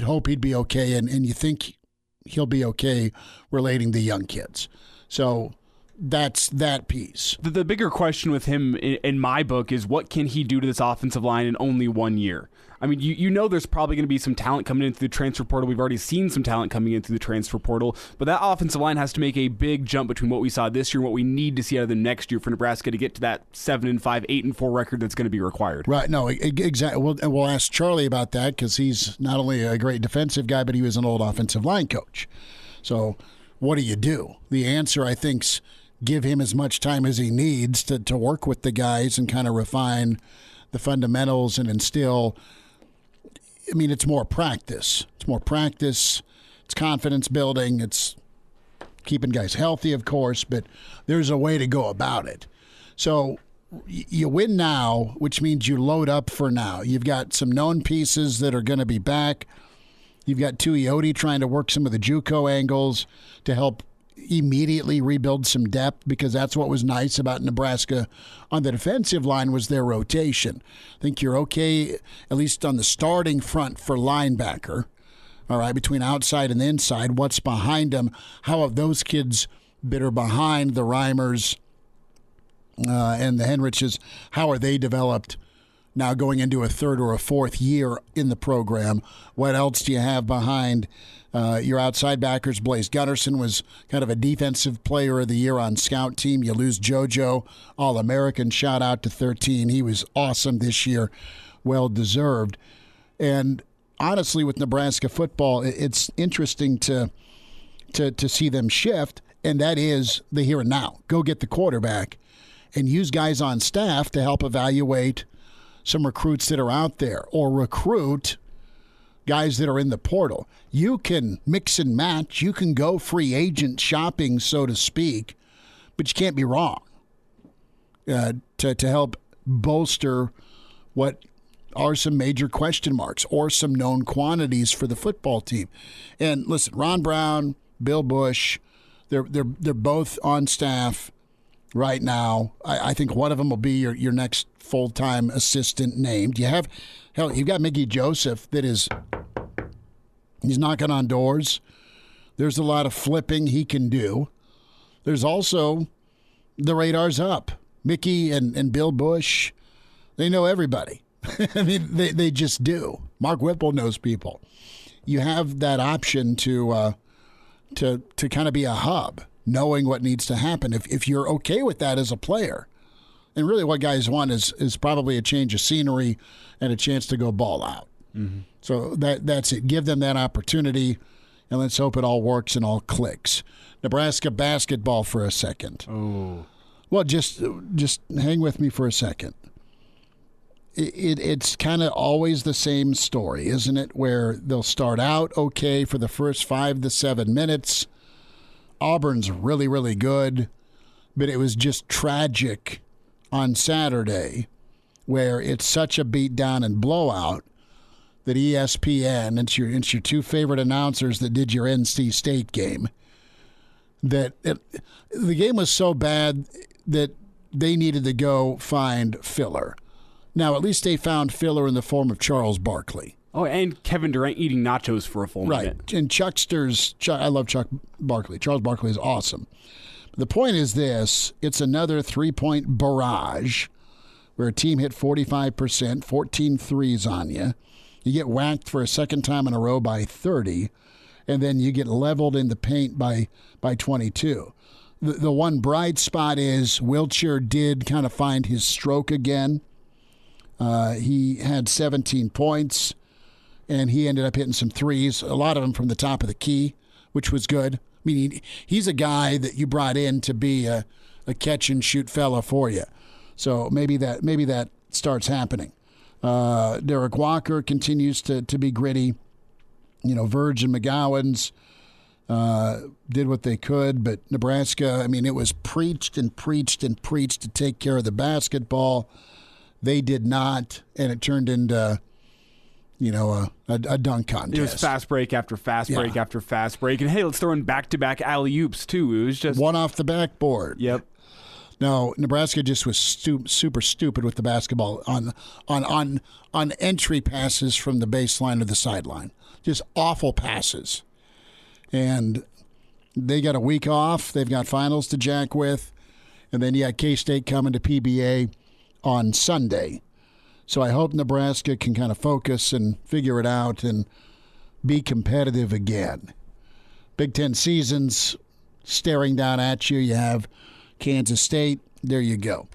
hope he'd be okay, and you think he'll be okay relating to young kids. So that's that piece.
The bigger question with him in my book is, what can he do to this offensive line in only 1 year? I mean, you know there's probably going to be some talent coming in through the transfer portal. We've already seen some talent coming in through the transfer portal, but that offensive line has to make a big jump between what we saw this year and what we need to see out of the next year for Nebraska to get to that 7-5, 8-4 record that's going to be required.
Right. No, exactly. We'll ask Charlie about that, because he's not only a great defensive guy, but he was an old offensive line coach. So what do? The answer, I think, is give him as much time as he needs to work with the guys and kind of refine the fundamentals and instill. I mean, it's more practice. It's confidence building. It's keeping guys healthy, of course, but there's a way to go about it. So you win now, which means you load up for now. You've got some known pieces that are going to be back. You've got Tuioti trying to work some of the JUCO angles to help immediately rebuild some depth, because that's what was nice about Nebraska on the defensive line was their rotation. I think you're okay, at least on the starting front for linebacker. All right, between outside and the inside, what's behind them? How have those kids that are behind the Reimers and the Henriches, how are they developed now going into a third or a fourth year in the program? What else do you have behind your outside backers? Blaze Gunnarsson was kind of a defensive player of the year on scout team. You lose JoJo, All-American, shout out to 13. He was awesome this year, well-deserved. And honestly, with Nebraska football, it's interesting to see them shift, and that is the here and now. Go get the quarterback and use guys on staff to help evaluate some recruits that are out there, or recruit guys that are in the portal. You can mix and match. You can go free agent shopping, so to speak, but you can't be wrong to help bolster what are some major question marks or some known quantities for the football team. And listen, Ron Brown, Bill Bush, they're both on staff right now. I think one of them will be your next full-time assistant named. You've got Mickey Joseph he's knocking on doors. There's a lot of flipping he can do. There's also the radar's up. Mickey and Bill Bush, they know everybody. I mean, they just do. Mark Whipple knows people. You have that option to kind of be a hub, knowing what needs to happen. If you're okay with that as a player, and really what guys want is probably a change of scenery and a chance to go ball out. Mm-hmm. So that's it. Give them that opportunity, and let's hope it all works and all clicks. Nebraska basketball for a second.
Oh,
well, just hang with me for a second. It's kind of always the same story, isn't it? Where they'll start out okay for the first 5 to 7 minutes. Auburn's really, really good, but it was just tragic on Saturday where it's such a beatdown and blowout that ESPN, it's your two favorite announcers that did your NC State game, the game was so bad that they needed to go find filler. Now, at least they found filler in the form of Charles Barkley.
Oh, and Kevin Durant eating nachos for a full minute.
Right. And I love Chuck Barkley. Charles Barkley is awesome. But the point is this, it's another three-point barrage where a team hit 45%, 14 threes on you. You get whacked for a second time in a row by 30, and then you get leveled in the paint by 22. The one bright spot is Wiltshire did kind of find his stroke again. He had 17 points, and he ended up hitting some threes, a lot of them from the top of the key, which was good. I mean, he's a guy that you brought in to be a catch-and-shoot fella for you. So maybe that starts happening. Derek Walker continues to be gritty. You know, Verge and McGowan's did what they could, but Nebraska, I mean, it was preached and preached and preached to take care of the basketball. They did not, and it turned into, a dunk contest.
It was fast break after fast break after fast break. And, hey, let's throw in back-to-back alley-oops, too. It was just
one off the backboard.
Yep.
No, Nebraska just was super stupid with the basketball on entry passes from the baseline to the sideline. Just awful passes. And they got a week off. They've got finals to jack with. And then you got K-State coming to PBA on Sunday. So I hope Nebraska can kind of focus and figure it out and be competitive again. Big Ten season's staring down at you. You have Kansas State. There you go.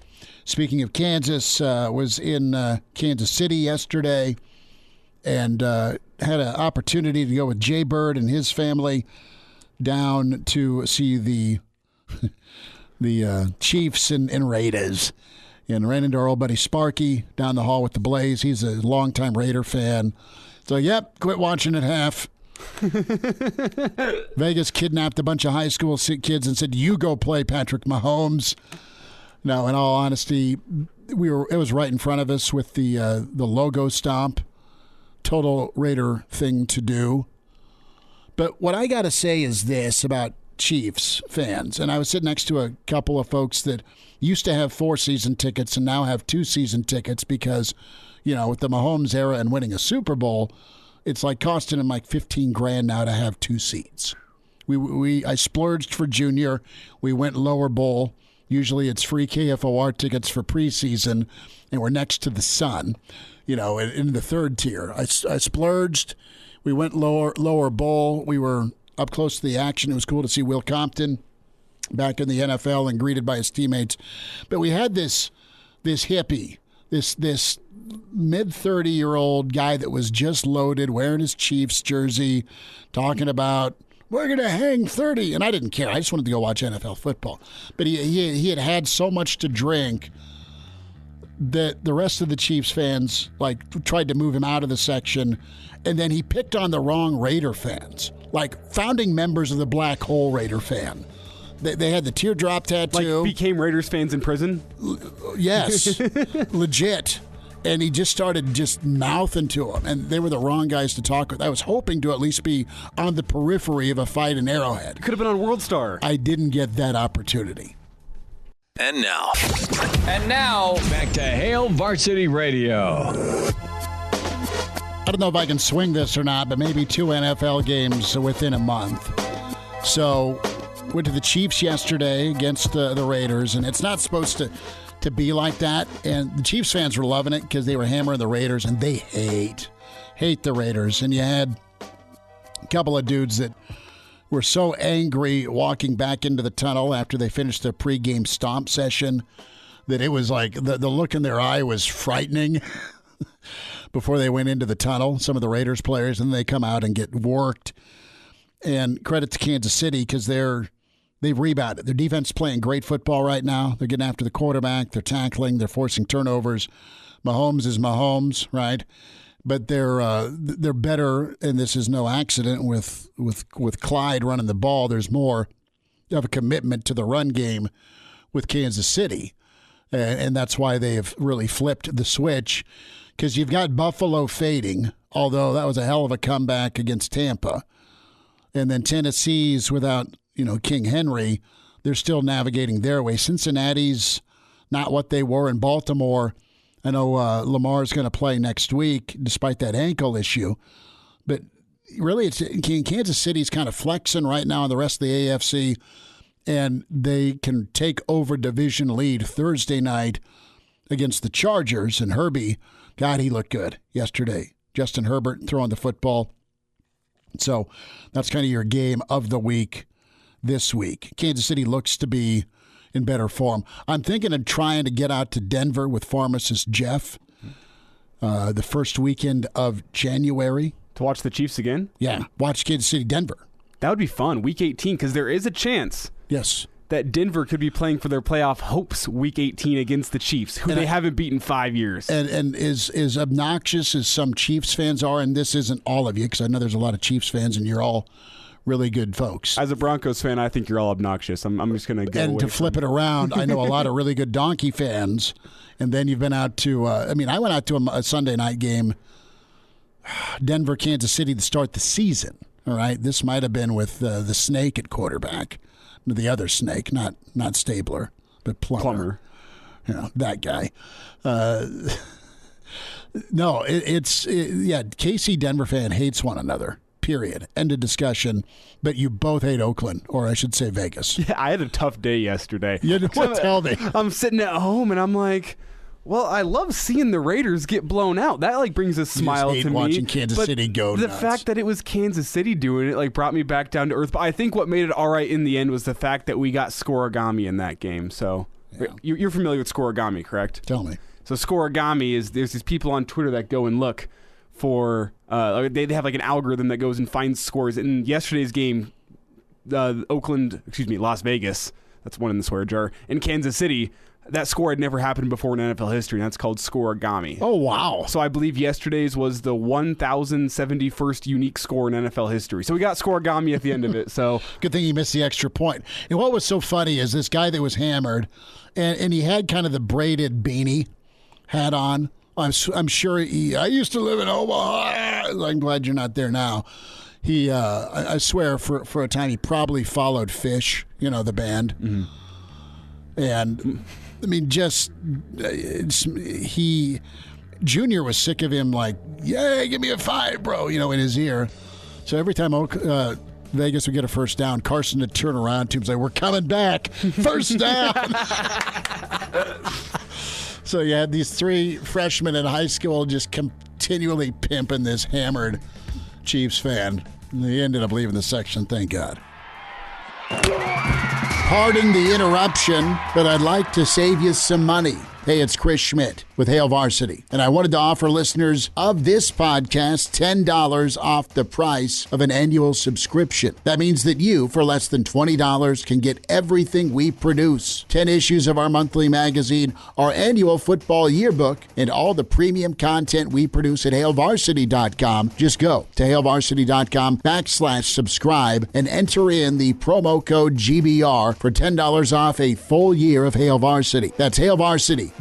Speaking of Kansas, was in Kansas City yesterday and had an opportunity to go with Jay Bird and his family down to see the Chiefs and Raiders. And ran into our old buddy Sparky down the hall with the Blaze. He's a longtime Raider fan. So, yep, quit watching at half. Vegas kidnapped a bunch of high school kids and said, "You go play Patrick Mahomes." No, in all honesty, it was right in front of us with the logo stomp. Total Raider thing to do. But what I got to say is this about Chiefs fans, and I was sitting next to a couple of folks that used to have 4 season tickets and now have 2 season tickets because, with the Mahomes era and winning a Super Bowl, it's like costing them like $15,000 now to have 2 seats. I splurged for Junior. We went lower bowl. Usually it's free KFOR tickets for preseason, and we're next to the sun, in the third tier. I splurged. We went lower bowl. We were up close to the action. It was cool to see Will Compton back in the NFL and greeted by his teammates. But we had this hippie, this mid-30-year-old guy that was just loaded, wearing his Chiefs jersey, talking about, we're going to hang 30. And I didn't care. I just wanted to go watch NFL football. But he had so much to drink that the rest of the Chiefs fans tried to move him out of the section, and then he picked on the wrong Raider fans, like founding members of the Black Hole Raider fan. They had the teardrop tattoo.
Like became Raiders fans in prison?
Yes. Legit. And he just started just mouthing to them, and they were the wrong guys to talk with. I was hoping to at least be on the periphery of a fight in Arrowhead.
Could have been on World Star.
I didn't get that opportunity.
And now, back to Hail Varsity Radio.
I don't know if I can swing this or not, but maybe 2 NFL games within a month. So, went to the Chiefs yesterday against the Raiders, and it's not supposed to be like that. And the Chiefs fans were loving it because they were hammering the Raiders, and they hate the Raiders. And you had a couple of dudes that were so angry walking back into the tunnel after they finished their pregame stomp session that it was like the look in their eye was frightening before they went into the tunnel, some of the Raiders players, and they come out and get worked. And credit to Kansas City because they've rebounded. Their defense is playing great football right now. They're getting after the quarterback. They're tackling. They're forcing turnovers. Mahomes is Mahomes, right? But they're better, and this is no accident with Clyde running the ball. There's more of a commitment to the run game with Kansas City, and that's why they have really flipped the switch because you've got Buffalo fading, although that was a hell of a comeback against Tampa. And then Tennessee's without, King Henry, they're still navigating their way. Cincinnati's not what they were in Baltimore. I know Lamar's going to play next week despite that ankle issue. But really, Kansas City's kind of flexing right now in the rest of the AFC, and they can take over division lead Thursday night against the Chargers. And Herbie, God, he looked good yesterday. Justin Herbert throwing the football. So that's kind of your game of the week this week. Kansas City looks to be in better form. I'm thinking of trying to get out to Denver with pharmacist Jeff the first weekend of January.
To watch the Chiefs again?
Yeah, watch Kansas City, Denver.
That would be fun. Week 18, because there is a chance.
Yes.
That Denver could be playing for their playoff hopes Week 18 against the Chiefs, who they haven't beaten 5 years.
And as obnoxious as some Chiefs fans are, and this isn't all of you, because I know there's a lot of Chiefs fans, and you're all really good folks.
As a Broncos fan, I think you're all obnoxious. I'm just going to go.
And to flip it around, I know a lot of really good Donkey fans, and then you've been out to, I went out to a Sunday night game, Denver, Kansas City, to start the season. All right, this might have been with the Snake at quarterback. The other Snake, not Stabler, but Plummer. That guy. No, KC Denver fan hates one another, period. End of discussion. But you both hate Oakland, or I should say Vegas.
Yeah, I had a tough day yesterday.
Tell me.
I'm sitting at home, and I'm like, well, I love seeing the Raiders get blown out. That brings a smile to me.
Watching Kansas City go nuts.
The fact that it was Kansas City doing it brought me back down to earth. But I think what made it all right in the end was the fact that we got scoregami in that game. So you're familiar with scoregami, correct?
Tell me.
So scoregami is there's these people on Twitter that go and look for they have an algorithm that goes and finds scores. In yesterday's game, Las Vegas, that's one in the swear jar, and Kansas City. That score had never happened before in NFL history, and that's called scoregami.
Oh, wow.
So I believe yesterday's was the 1,071st unique score in NFL history. So we got scoregami at the end of it. So
good thing he missed the extra point. And what was so funny is this guy that was hammered, and he had kind of the braided beanie hat on. I'm sure I used to live in Omaha. I'm glad you're not there now. He, I swear, for a time, he probably followed Fish, the band. Mm-hmm. And... Junior was sick of him yeah, give me a 5, bro, in his ear. So every time Vegas would get a first down, Carson would turn around to him and say, we're coming back. First down. So you had these 3 freshmen in high school just continually pimping this hammered Chiefs fan. And they ended up leaving the section, thank God. Pardon the interruption, but I'd like to save you some money. Hey, it's Chris Schmidt with Hail Varsity, and I wanted to offer listeners of this podcast $10 off the price of an annual subscription. That means that you, for less than $20, can get everything we produce. 10 issues of our monthly magazine, our annual football yearbook, and all the premium content we produce at HailVarsity.com. Just go to HailVarsity.com/subscribe and enter in the promo code GBR for $10 off a full year of Hail Varsity. That's HailVarsity.com/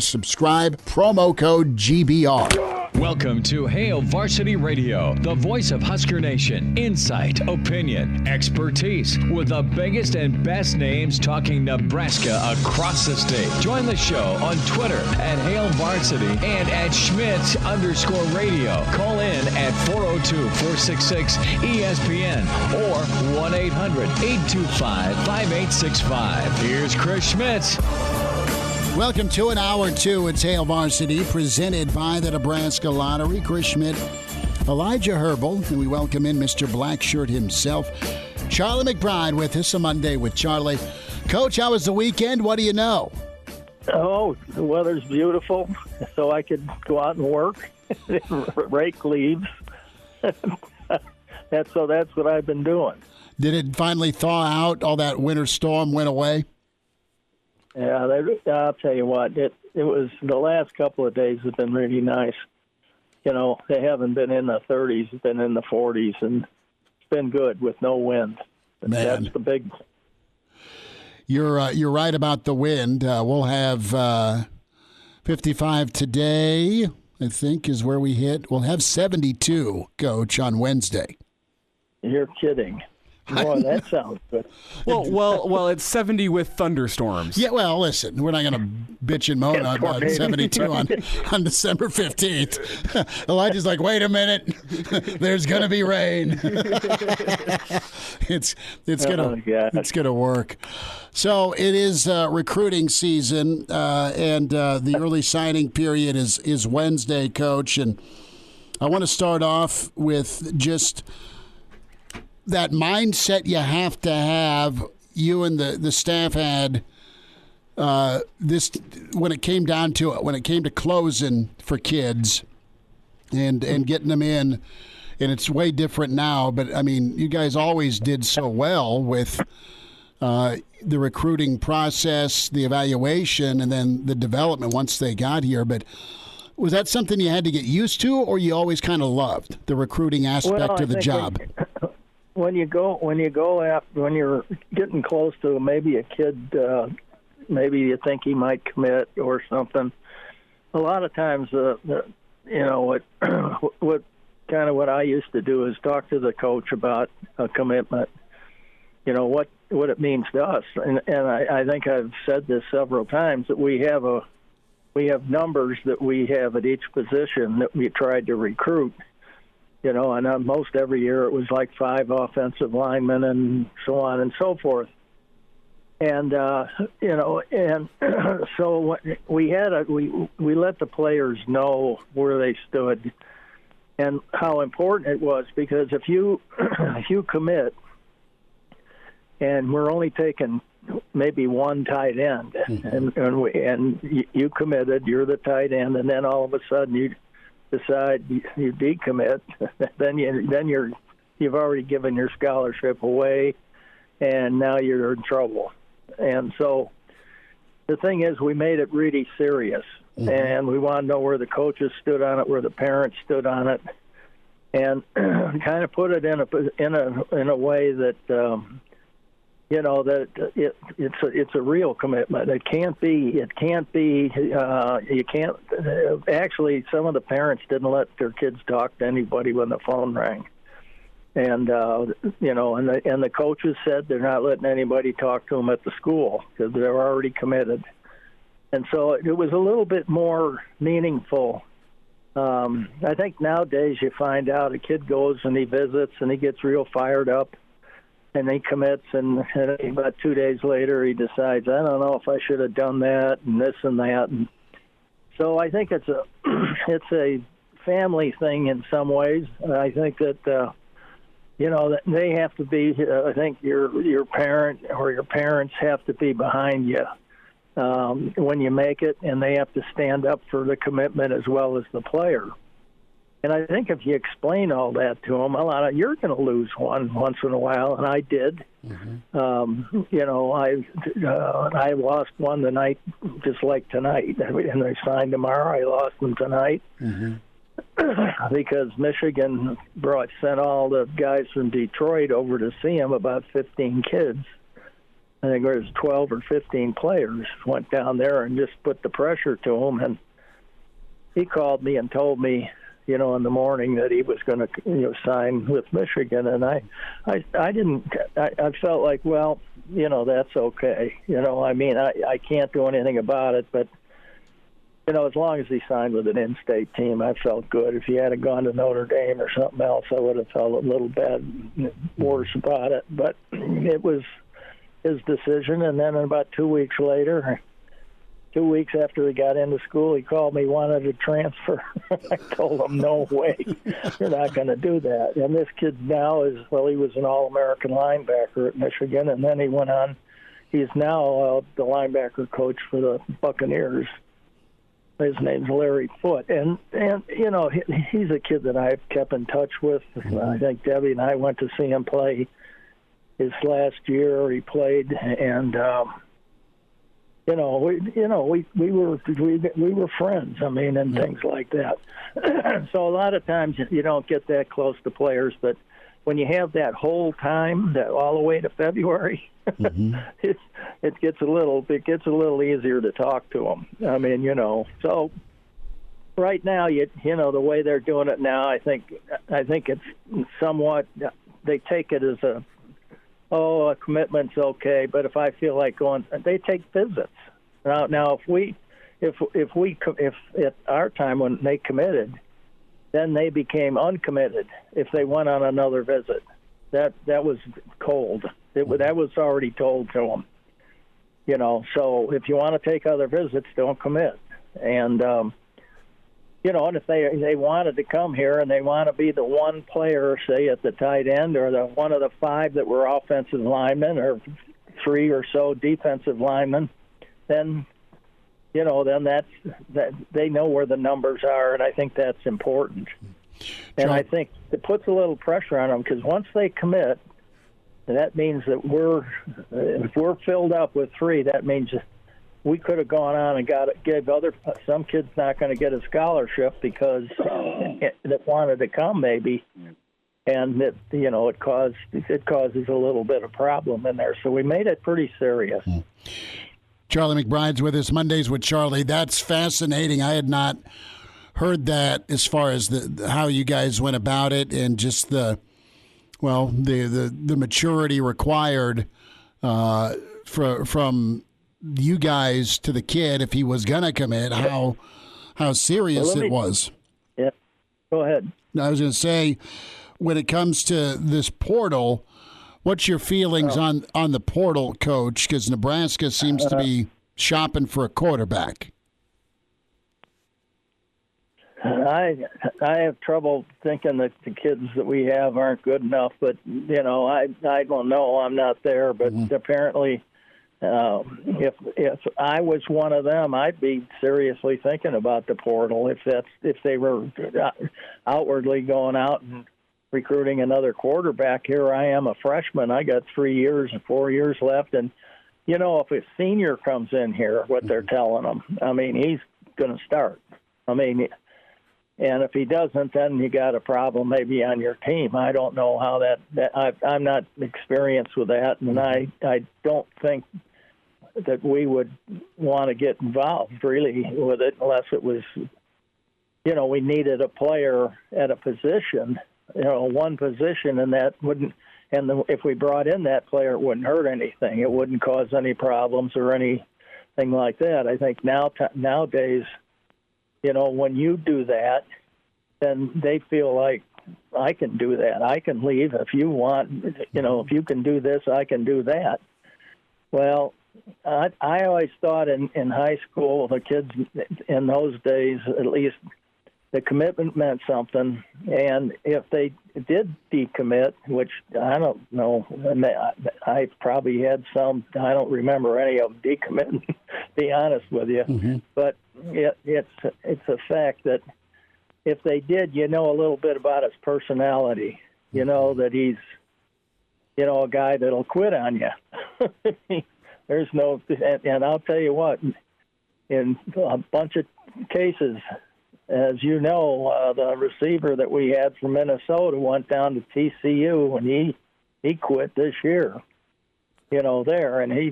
podcast. Subscribe, promo code GBR.
Welcome to Hail Varsity Radio, the voice of Husker Nation. Insight, opinion, expertise, with the biggest and best names talking Nebraska across the state. Join the show on Twitter at Hail Varsity and at Schmidt_radio. Call in at 402-466-ESPN or 1-800-825-5865. Here's Chris Schmidt.
Welcome to an hour two. It's Hail Varsity, presented by the Nebraska Lottery. Chris Schmidt, Elijah Herbel, and we welcome in Mr. Blackshirt himself, Charlie McBride, with us a Monday with Charlie. Coach, how was the weekend? What do you know?
Oh, the weather's beautiful, so I could go out and work, rake leaves. That's what I've been doing.
Did it finally thaw out? All that winter storm went away?
Yeah, I'll tell you what, it was the last couple of days have been really nice. You know, they haven't been in the 30s, it's been in the 40s, and it's been good with no wind.
Man.
That's the big.
You're right about the wind. We'll have 55 today, I think, is where we hit. We'll have 72, Coach, on Wednesday.
You're kidding. Boy, that sounds good.
Well, it's 70 with thunderstorms.
Yeah, well, listen, we're not going to bitch and moan on 72 on December 15th. Elijah's like, wait a minute, there's going to be rain. It's gonna work. So it is recruiting season, and the early signing period is Wednesday, Coach. And I want to start off with just that mindset you have to have. You and the staff had this when it came down to it, when it came to closing for kids and getting them in. And it's way different now, but I mean, you guys always did so well with the recruiting process, the evaluation, and then the development once they got here. But was that something you had to get used to, or you always kind of loved the recruiting aspect of the job?
When you're getting close to maybe a kid, maybe you think he might commit or something. A lot of times, what I used to do is talk to the coach about a commitment. You know what it means to us, and I think I've said this several times that we have numbers that we have at each position that we tried to recruit. You know, and most every year it was like 5 offensive linemen and so on and so forth. And so what we let the players know where they stood and how important it was, because if you commit and we're only taking maybe one tight end, and you committed, you're the tight end, and then all of a sudden you decide you decommit, then you've already given your scholarship away, and now you're in trouble. And so the thing is, we made it really serious, and we want to know where the coaches stood on it, where the parents stood on it, and kind of put it in a way that it's a real commitment. You can't actually, some of the parents didn't let their kids talk to anybody when the phone rang. And and the coaches said they're not letting anybody talk to them at the school because they're already committed. And so it was a little bit more meaningful. I think nowadays you find out a kid goes and he visits and he gets real fired up, and he commits, and about 2 days later he decides, I don't know if I should have done that and this and that. And so I think it's a family thing in some ways. I think that that they have to be. I think your parent or your parents have to be behind you when you make it, and they have to stand up for the commitment as well as the player. And I think if you explain all that to them, you're going to lose one once in a while, and I did. I lost one tonight, just like tonight, and they signed tomorrow. I lost them tonight because Michigan sent all the guys from Detroit over to see him, about 15 kids. I think there was 12 or 15 players went down there and just put the pressure to him. And he called me and told me, in the morning that he was going to, sign with Michigan. And I felt like, well, that's okay. I can't do anything about it, but as long as he signed with an in-state team, I felt good. If he had gone to Notre Dame or something else, I would have felt a little bad, worse about it. But it was his decision. And then about 2 weeks later, 2 weeks after he got into school, he called me, wanted to transfer. I told him, no way, you're not going to do that. And this kid now he was an All-American linebacker at Michigan, and then he went on. He's now the linebacker coach for the Buccaneers. His name's Larry Foote, and he's a kid that I've kept in touch with. I think Debbie and I went to see him play his last year. He played, and we were friends. And things like that. So a lot of times you don't get that close to players, but when you have that whole time, that all the way to February, it gets a little easier to talk to them. So right now, the way they're doing it now, I think it's somewhat. They take it as a commitment's okay, but if I feel like going, they take visits. Now, if at our time when they committed, then they became uncommitted if they went on another visit. That was cold. That was already told to them. So if you want to take other visits, don't commit. And and if they wanted to come here and they want to be the one player, say at the tight end, or the one of the 5 that were offensive linemen, or 3 or so defensive linemen, then that's that they know where the numbers are, and I think that's important. And I think it puts a little pressure on them, because once they commit, that means that if we're filled up with 3, that means we could have gone on and gave some kids not going to get a scholarship because that wanted to come maybe, and it causes a little bit of problem in there. So we made it pretty serious.
Charlie McBride's with us, Mondays with Charlie. That's fascinating. I had not heard that as far as how you guys went about it, and just the maturity required from you guys to the kid if he was going to commit, how serious it was.
Yeah, go ahead.
I was going to say, when it comes to this portal, what's your feelings on the portal, Coach? Because Nebraska seems to be shopping for a quarterback.
I have trouble thinking that the kids that we have aren't good enough, but I don't know. I'm not there, but apparently, if I was one of them, I'd be seriously thinking about the portal. If they were outwardly going out and recruiting another quarterback. Here I am, a freshman. I got 3 years and 4 years left, and if a senior comes in here, what they're telling him, he's going to start. And if he doesn't, then you got a problem maybe on your team. I don't know how that I'm not experienced with that, and I don't think that we would want to get involved really with it unless it was, we needed a player at a position, one position, and that wouldn't. And if we brought in that player, it wouldn't hurt anything. It wouldn't cause any problems or anything like that. I think nowadays, when you do that, then they feel like, I can do that. I can leave if you want. If you can do this, I can do that. Well, I always thought in high school, the kids in those days, at least, the commitment meant something. And if they did decommit, which I don't know, I probably had some, I don't remember any of them decommitting, to be honest with you. But it's a fact that if they did, a little bit about his personality, that he's, a guy that'll quit on you. There's no, and I'll tell you what, in a bunch of cases, as you know, the receiver that we had from Minnesota went down to TCU, and he quit this year. there, and he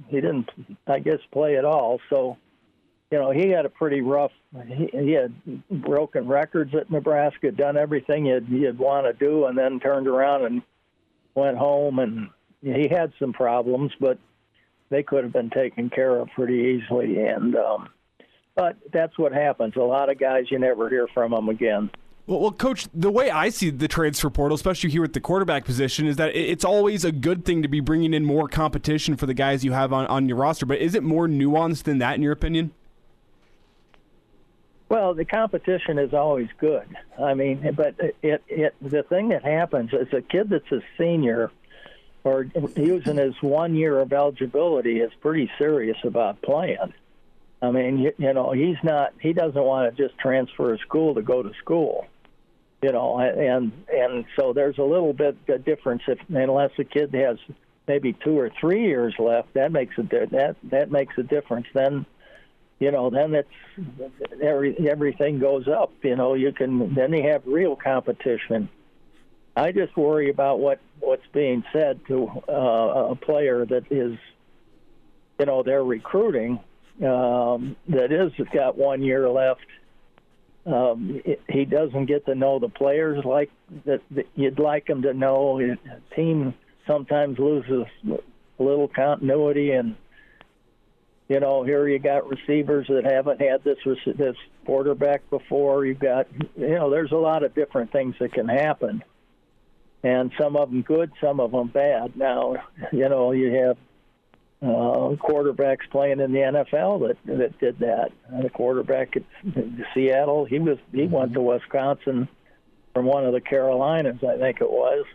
didn't, I guess, play at all. So, he had a pretty rough. He had broken records at Nebraska, done everything you'd want to do, and then turned around and went home. And he had some problems, but they could have been taken care of pretty easily. And but that's what happens. A lot of guys, you never hear from them again.
Well, Coach, the way I see the transfer portal, especially here at the quarterback position, is that it's always a good thing to be bringing in more competition for the guys you have on your roster. But is it more nuanced than that, in your opinion?
Well, the competition is always good. I mean, but the thing that happens is a kid that's a senior or using his 1 year of eligibility is pretty serious about playing. I mean, he doesn't want to just transfer to school to go to school. And so there's a little bit of difference unless the kid has maybe 2 or 3 years left, that makes a difference. Then, then it's everything goes up. Then you have real competition. I just worry about what's being said to a player that is, they're recruiting that is got 1 year left. He doesn't get to know the players like that you'd like him to know. The team sometimes loses a little continuity, and here you got receivers that haven't had this quarterback before. You've got there's a lot of different things that can happen, and some of them good, some of them bad. Now you have quarterbacks playing in the NFL that did that. The quarterback at Seattle, he went to Wisconsin from one of the Carolinas, I think it was.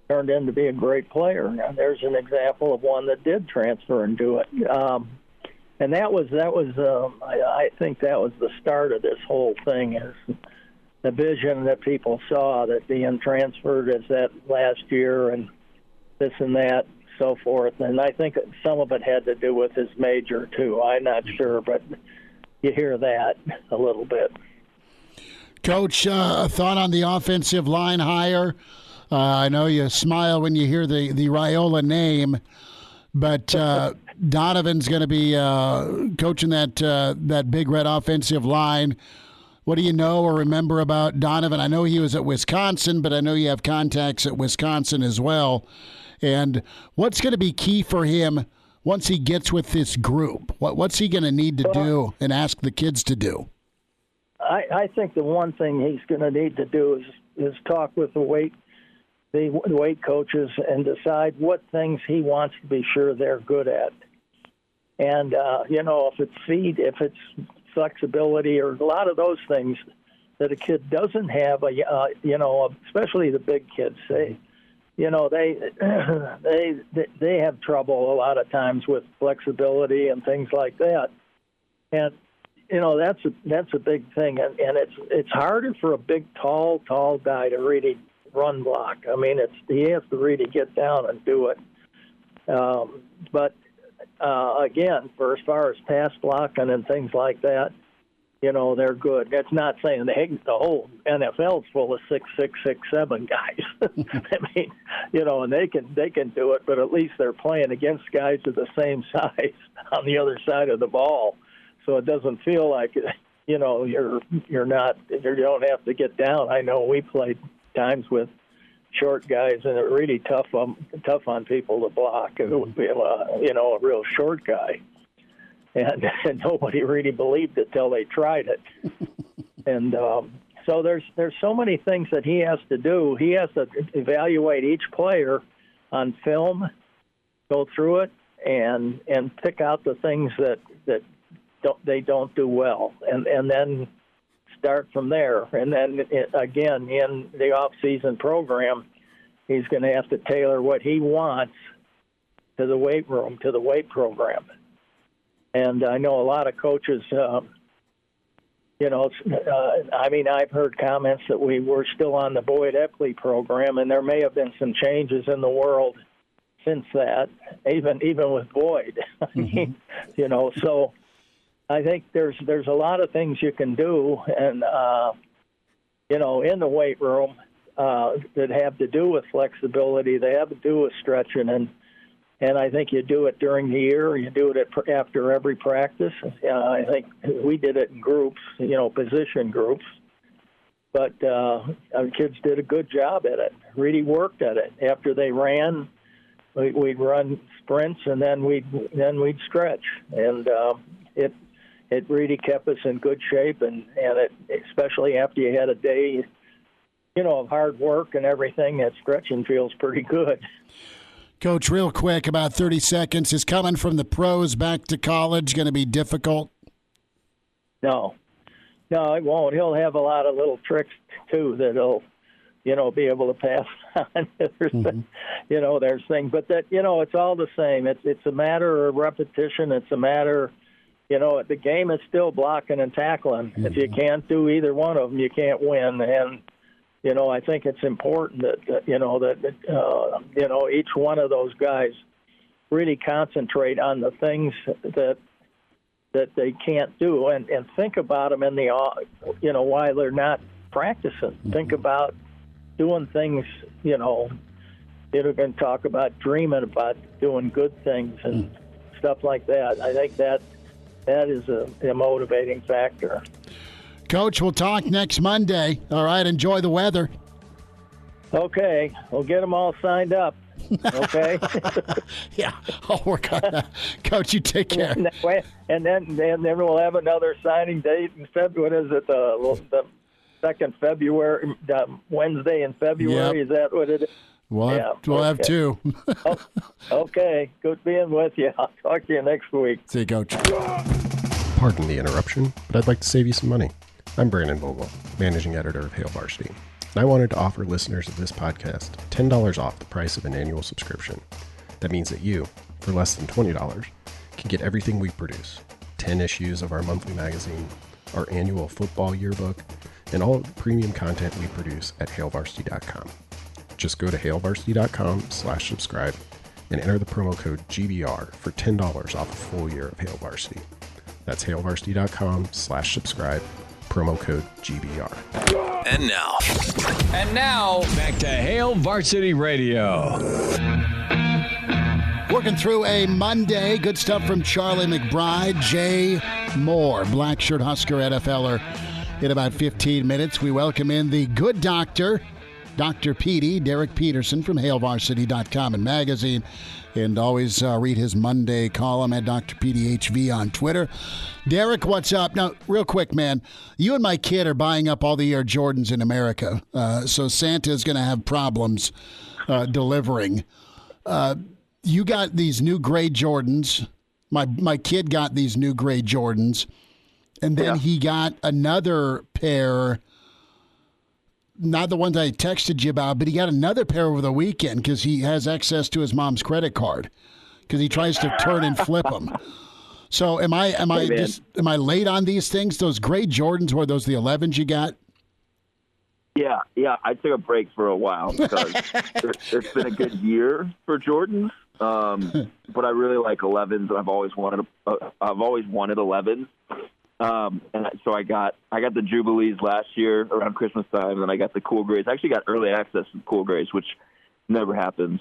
Turned in to be a great player. Now, there's an example of one that did transfer and do it. And that was I think that was the start of this whole thing, is the vision that people saw that being transferred as that last year and this and that. So forth, and I think some of it had to do with his major too. I'm not sure, but you hear that a little bit.
Coach, a thought on the offensive line hire? I know you smile when you hear the Raiola name, but Donovan's going to be coaching that Big Red offensive line. What do you know or remember about Donovan? I know he was at Wisconsin, but I know you have contacts at Wisconsin as well. And what's going to be key for him once he gets with this group? What's he going to need to do and ask the kids to do?
I think the one thing he's going to need to do is talk with the weight coaches and decide what things he wants to be sure they're good at. And, if it's speed, if it's flexibility, or a lot of those things that a kid doesn't have, especially the big kids say. They have trouble a lot of times with flexibility and things like that, and that's a big thing, and it's harder for a big tall guy to really run block. I mean, he has to really get down and do it. But again, for as far as pass blocking and things like that, they're good. That's not saying the whole NFL is full of 6'6", 6'7" guys. I mean, and they can do it, but at least they're playing against guys of the same size on the other side of the ball, so it doesn't feel like you don't have to get down. I know we played times with short guys, and it's really tough on people to block. It would be a real short guy. And nobody really believed it till they tried it. And so there's so many things that he has to do. He has to evaluate each player on film, go through it, and pick out the things that they don't do well, and then start from there. And then again, in the off-season program, he's going to have to tailor what he wants to the weight room, to the weight program. And I know a lot of coaches, I've heard comments that we were still on the Boyd Epley program, and there may have been some changes in the world since that, even with Boyd. Mm-hmm. So I think there's a lot of things you can do, and in the weight room that have to do with flexibility, they have to do with stretching, and And I think you do it during the year. You do it after every practice. I think we did it in groups, position groups. But our kids did a good job at it. Really worked at it. After they ran, we'd run sprints, and then we'd stretch. And it really kept us in good shape. And it, especially after you had a day, of hard work and everything, that stretching feels pretty good.
Coach, real quick, about 30 seconds. Is coming from the pros back to college going to be difficult?
No, it won't. He'll have a lot of little tricks, too, that he'll, be able to pass on. There's things. But that, it's all the same. It's a matter of repetition. It's a matter, the game is still blocking and tackling. If you can't do either one of them, you can't win. And I think it's important that each one of those guys really concentrate on the things that they can't do, and think about them in the while they're not practicing. Think about doing things. You're going to talk about dreaming about doing good things and stuff like that. I think that is a motivating factor.
Coach, we'll talk next Monday. All right, enjoy the weather.
Okay, we'll get them all signed up. Okay?
Yeah, I'll work on that. Coach, you take care.
And then we'll have another signing date in February. What is it, the second February, Wednesday in February? Yep. Is that what it is?
We'll have two.
Okay, good being with you. I'll talk to you next week.
See you, Coach.
Pardon the interruption, but I'd like to save you some money. I'm Brennan Vogel, managing editor of Hail Varsity, and I wanted to offer listeners of this podcast $10 off the price of an annual subscription. That means that you, for less than $20, can get everything we produce, 10 issues of our monthly magazine, our annual football yearbook, and all of the premium content we produce at hailvarsity.com. Just go to hailvarsity.com/subscribe and enter the promo code GBR for $10 off a full year of Hail Varsity. That's hailvarsity.com/subscribe, promo code GBR.
And now, back to Hail Varsity Radio.
Working through a Monday. Good stuff from Charlie McBride. Jay Moore, black shirt Husker NFLer. In about 15 minutes, we welcome in the good doctor, Dr. Petey, Derek Peterson from HailVarsity.com and magazine. And always read his Monday column at Dr. PDHV on Twitter. Derek, what's up? Now, real quick, man, you and my kid are buying up all the Air Jordans in America, so Santa's going to have problems delivering. You got these new gray Jordans. My kid got these new gray Jordans, and then he got another pair. Not the ones I texted you about, but he got another pair over the weekend because he has access to his mom's credit card because he tries to turn and flip them. So am I late on these things? Those gray Jordans, were those the 11s you got?
Yeah. I took a break for a while because it's been a good year for Jordans, but I really like 11s, and I've always wanted 11s. And so I got the Jubilees last year around Christmas time, and I got the Cool Grays. I actually got early access to Cool Grays, which never happens.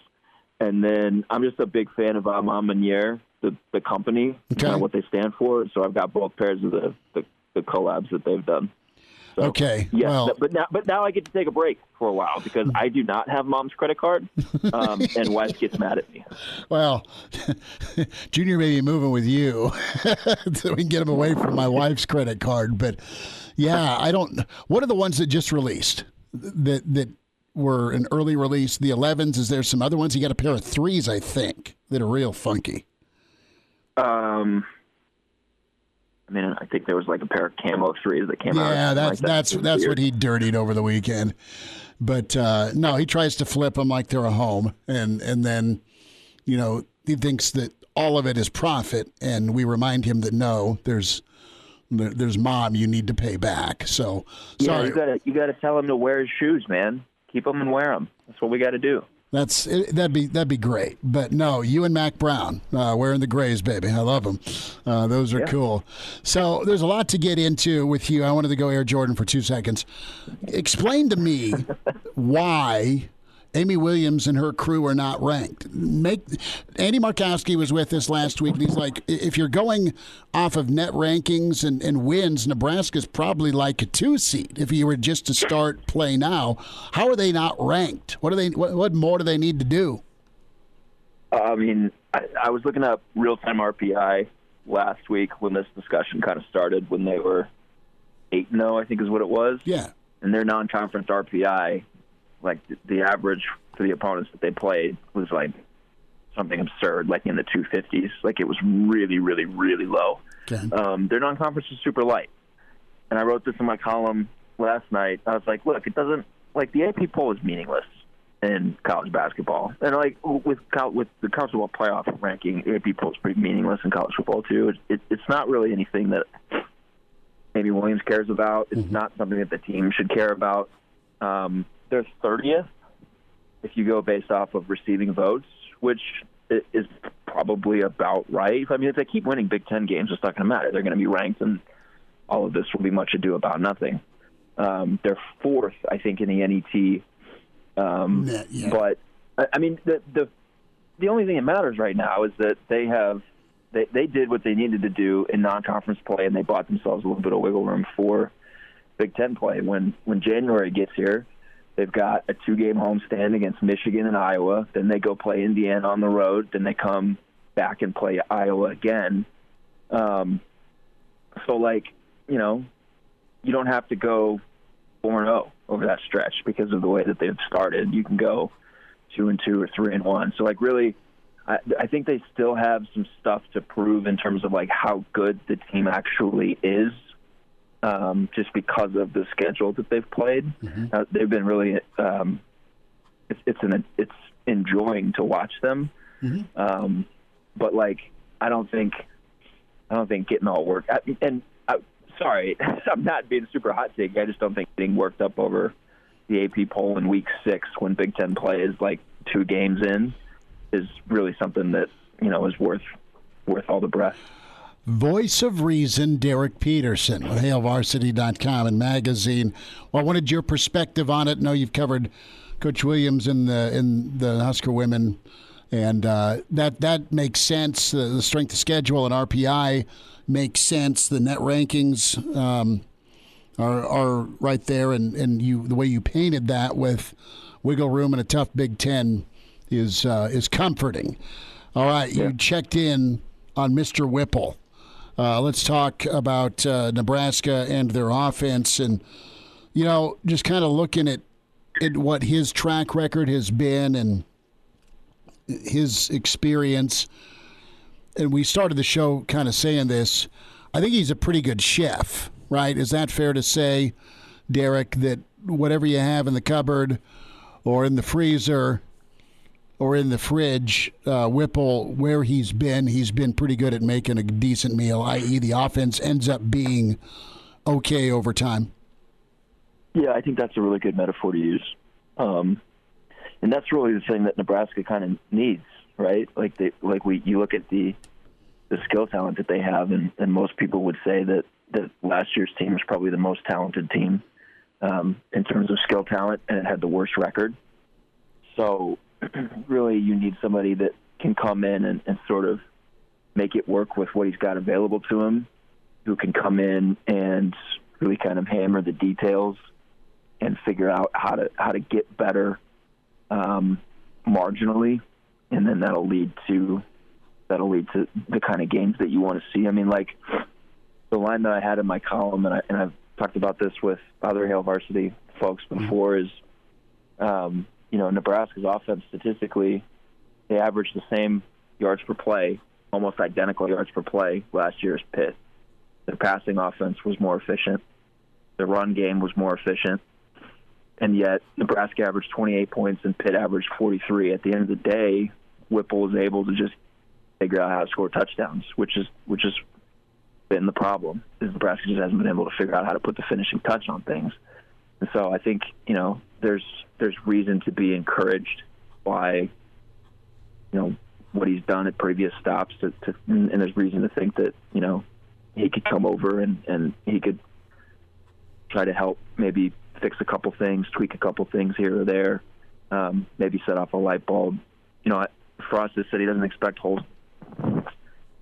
And then I'm just a big fan of Armand Meunier, the company, kind of what they stand for. So I've got both pairs of the collabs that they've done. So,
okay.
Yeah,
well,
but now I get to take a break for a while because I do not have mom's credit card, and wife gets mad at me.
Well, Junior may be moving with you so we can get him away from my wife's credit card. But yeah, I don't. What are the ones that just released that were an early release? The 11s. Is there some other ones? You got a pair of 3s, I think, that are real funky.
I mean, I think there was like a pair of camo 3s that came out.
Yeah, that's what he dirtied over the weekend. But no, he tries to flip them like they're a home, and then, he thinks that all of it is profit, and we remind him that no, there's mom you need to pay back. So sorry,
you got to tell him to wear his shoes, man. Keep them and wear them. That's what we got to do.
That'd be great, but no, you and Mac Brown wearing the grays, baby. I love them. Those are cool. So there's a lot to get into with you. I wanted to go Air Jordan for 2 seconds. Explain to me why Amy Williams and her crew are not ranked. Andy Markowski was with us last week, and he's like, if you're going off of net rankings and wins, Nebraska's probably like a 2 seed if you were just to start play now. How are they not ranked? What more do they need to do?
I mean, I was looking up real-time RPI last week when this discussion kind of started, when they were 8-0, I think is what it was.
Yeah.
And their non-conference RPI, like the average for the opponents that they played was like something absurd, like in the 250s. Like it was really, really, really low. Okay. Their non-conference is super light. And I wrote this in my column last night. I was like, look, it doesn't, like the AP poll is meaningless in college basketball. And like with the college football playoff ranking, AP poll is pretty meaningless in college football too. It's not really anything that Amy Williams cares about. It's not something that the team should care about. They're 30th if you go based off of receiving votes, which is probably about right. I mean, if they keep winning Big Ten games, it's not going to matter. They're going to be ranked, and all of this will be much ado about nothing. They're 4th, I think, in the NET. But, I mean, the only thing that matters right now is that they did what they needed to do in non-conference play, and they bought themselves a little bit of wiggle room for Big Ten play. When January gets here, they've got a 2-game homestand against Michigan and Iowa. Then they go play Indiana on the road. Then they come back and play Iowa again. So, like, you know, you don't have to go 4-0 over that stretch because of the way that they've started. You can go 2-2 or 3-1. So, like, really, I think they still have some stuff to prove in terms of, like, how good the team actually is. Just because of the schedule that they've played. They've been really it's enjoying to watch them. But like I don't think getting all worked sorry, I'm not being super hot take. I just don't think getting worked up over the AP poll in week 6 when Big Ten play is like 2 games in is really something that, you know, is worth all the breath.
Voice of Reason, Derek Peterson with HailVarsity.com and magazine. Well, I wanted your perspective on it. I know you've covered Coach Williams in the Husker women, and that makes sense. The strength of schedule and RPI makes sense. The net rankings are right there, and the way you painted that with wiggle room and a tough Big Ten is comforting. All right, you checked in on Mr. Whipple. Let's talk about Nebraska and their offense, and you know, just kind of looking at what his track record has been and his experience. And we started the show kind of saying this. I think he's a pretty good chef, right? Is that fair to say, Derek? That whatever you have in the cupboard or in the freezer or in the fridge, Whipple, where he's been pretty good at making a decent meal, i.e. the offense ends up being okay over time.
Yeah, I think that's a really good metaphor to use. And that's really the thing that Nebraska kind of needs, right? You look at the skill talent that they have, and most people would say that last year's team was probably the most talented team in terms of skill talent, and it had the worst record. So really you need somebody that can come in and sort of make it work with what he's got available to him, who can come in and really kind of hammer the details and figure out how to get better marginally, and then that'll lead to the kind of games that you want to see. I mean, like the line that I had in my column, and I've talked about this with other Hail Varsity folks before, is you know, Nebraska's offense statistically, they averaged the same yards per play, almost identical yards per play last year as Pitt. Their passing offense was more efficient. Their run game was more efficient. And yet Nebraska averaged 28 points and Pitt averaged 43. At the end of the day, Whipple was able to just figure out how to score touchdowns, which has been the problem. Is Nebraska just hasn't been able to figure out how to put the finishing touch on things. And so I think, you know, there's reason to be encouraged by, you know, what he's done at previous stops, and there's reason to think that, you know, he could come over and he could try to help maybe fix a couple things, tweak a couple things here or there, maybe set off a light bulb. Frost has said he doesn't expect holes.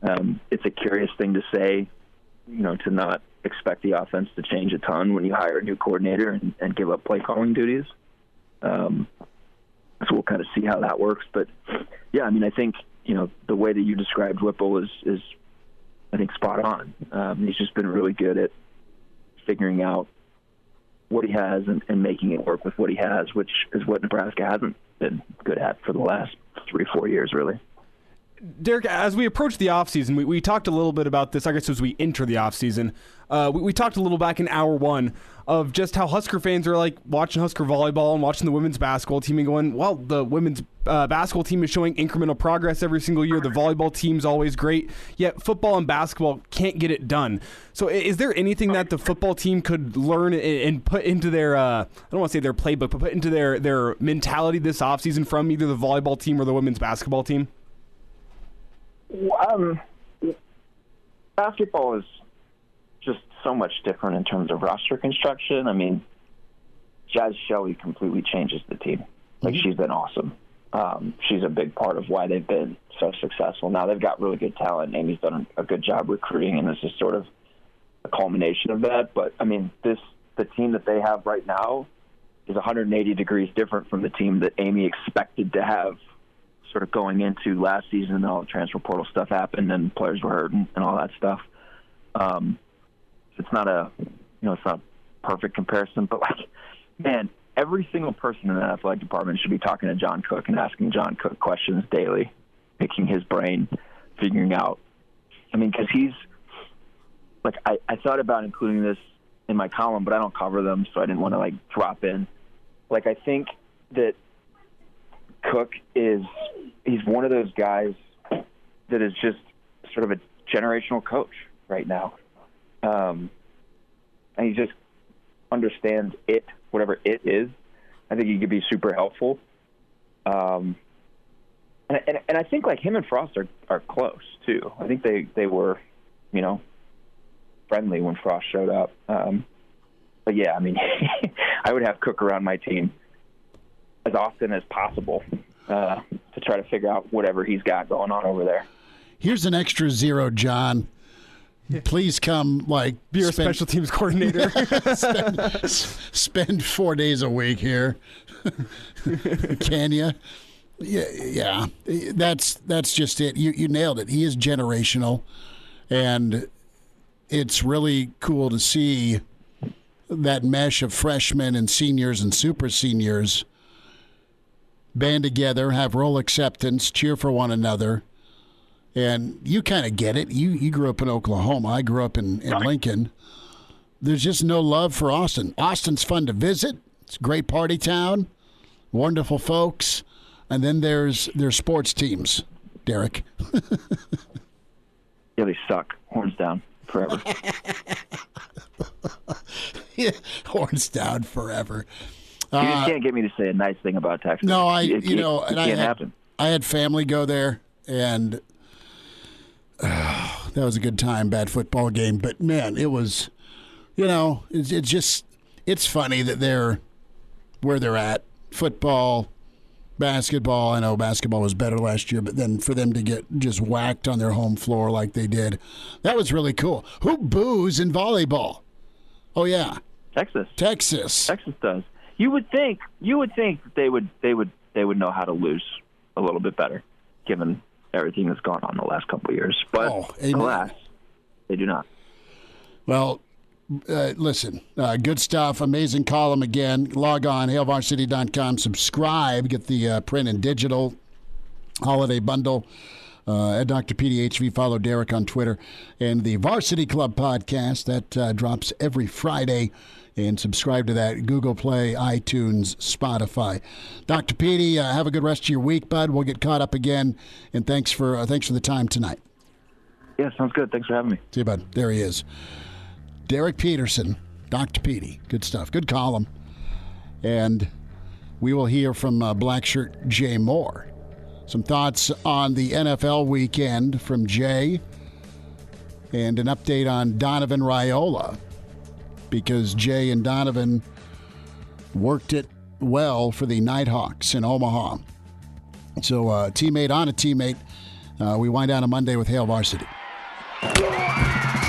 It's a curious thing to say, to not expect the offense to change a ton when you hire a new coordinator and give up play calling duties. So we'll kind of see how that works. But yeah, I mean, I think, the way that you described Whipple is I think spot on. He's just been really good at figuring out what he has and making it work with what he has, which is what Nebraska hasn't been good at for the last 3-4 years, really.
Derek, as we approach the offseason, we talked a little bit about this, I guess, as we enter the offseason. We talked a little back in hour one of just how Husker fans are like watching Husker volleyball and watching the women's basketball team and going, well, the women's basketball team is showing incremental progress every single year. The volleyball team's always great, yet football and basketball can't get it done. So is there anything that the football team could learn and put into their, I don't want to say their playbook, but put into their mentality this offseason from either the volleyball team or the women's basketball team?
Basketball is just so much different in terms of roster construction. I mean, Jazz Shelley completely changes the team. Like, she's been awesome. She's a big part of why they've been so successful. Now they've got really good talent. Amy's done a good job recruiting, and this is sort of a culmination of that. But, I mean, the team that they have right now is 180 degrees different from the team that Amy expected to have sort of going into last season, and all the transfer portal stuff happened and players were hurt and all that stuff. It's not it's not a perfect comparison, but like, man, every single person in the athletic department should be talking to John Cook and asking John Cook questions daily, picking his brain, figuring out. I mean, because he's like, I thought about including this in my column, but I don't cover them, so I didn't want to like drop in. Like, I think that Cook he's one of those guys that is just sort of a generational coach right now. And he just understands it, whatever it is. I think he could be super helpful. And I think like him and Frost are close too. I think they were, friendly when Frost showed up. But yeah, I mean, I would have Cook around my team as often as possible to try to figure out whatever he's got going on over there.
Here's an extra zero, John. Please come,
be our special teams coordinator.
spend 4 days a week here. Can you? Yeah. That's just it. You nailed it. He is generational, and it's really cool to see that mesh of freshmen and seniors and super seniors band together, have role acceptance, cheer for one another. And you kind of get it. You grew up in Oklahoma. I grew up in Lincoln. There's just no love for Austin. Austin's fun to visit. It's a great party town, wonderful folks. And then there's sports teams, Derek.
Yeah, they suck. Horns down forever.
Yeah, horns down forever.
You just can't get me to say a nice thing about Texas.
No,
it can't happen.
I had family go there, and that was a good time. Bad football game, but man, it was. It's funny that they're where they're at. Football, basketball. I know basketball was better last year, but then for them to get just whacked on their home floor like they did, that was really cool. Who boos in volleyball? Oh yeah,
Texas.
Texas
does. You would think that they would know how to lose a little bit better, given everything that's gone on the last couple of years. But alas, they do not.
Well, listen, good stuff. Amazing column again. Log on, HailVarsity.com. Subscribe. Get the print and digital holiday bundle. At Dr. PDHV. Follow Derek on Twitter. And the Varsity Club podcast that drops every Friday. And subscribe to that. Google Play, iTunes, Spotify. Dr. PD, have a good rest of your week, bud. We'll get caught up again. And thanks for the time tonight.
Yeah, sounds good. Thanks for having me.
See you, bud. There he is. Derek Peterson, Dr. PD. Good stuff. Good column. And we will hear from Black Shirt Jay Moore. Some thoughts on the NFL weekend from Jay. And an update on Donovan Raiola. Because Jay and Donovan worked it well for the Nighthawks in Omaha. So teammate on a teammate. We wind down a Monday with Hail Varsity.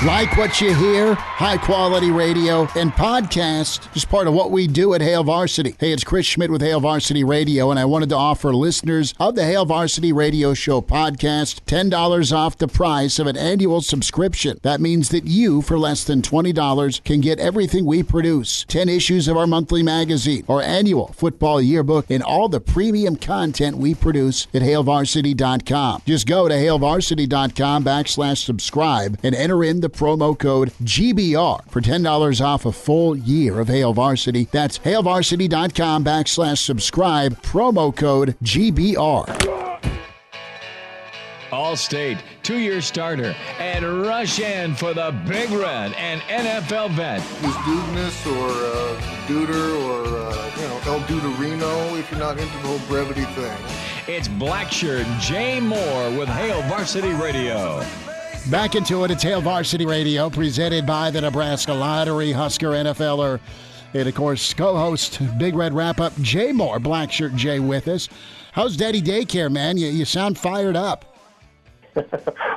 Like what you hear, high-quality radio and podcast is part of what we do at Hail Varsity. Hey, it's Chris Schmidt with Hail Varsity Radio, and I wanted to offer listeners of the Hail Varsity Radio Show podcast $10 off the price of an annual subscription. That means that you, for less than $20, can get everything we produce, 10 issues of our monthly magazine, our annual football yearbook, and all the premium content we produce at HailVarsity.com. Just go to HailVarsity.com/subscribe and enter in the promo code GBR for $10 off a full year of Hail Varsity. That's HailVarsity.com/subscribe, promo code GBR.
All-State, 2-year starter, and rush in for the Big Red and NFL vet.
Is Dudeness or Duder or El Duderino if you're not into the whole brevity thing.
It's Blackshirt Jay Moore with Hail Varsity Radio.
Back into it. It's Hail Varsity Radio, presented by the Nebraska Lottery. Husker NFLer, and of course, co-host Big Red Wrap-Up Jay Moore, Blackshirt Jay, with us. How's Daddy Daycare, man? You sound fired up.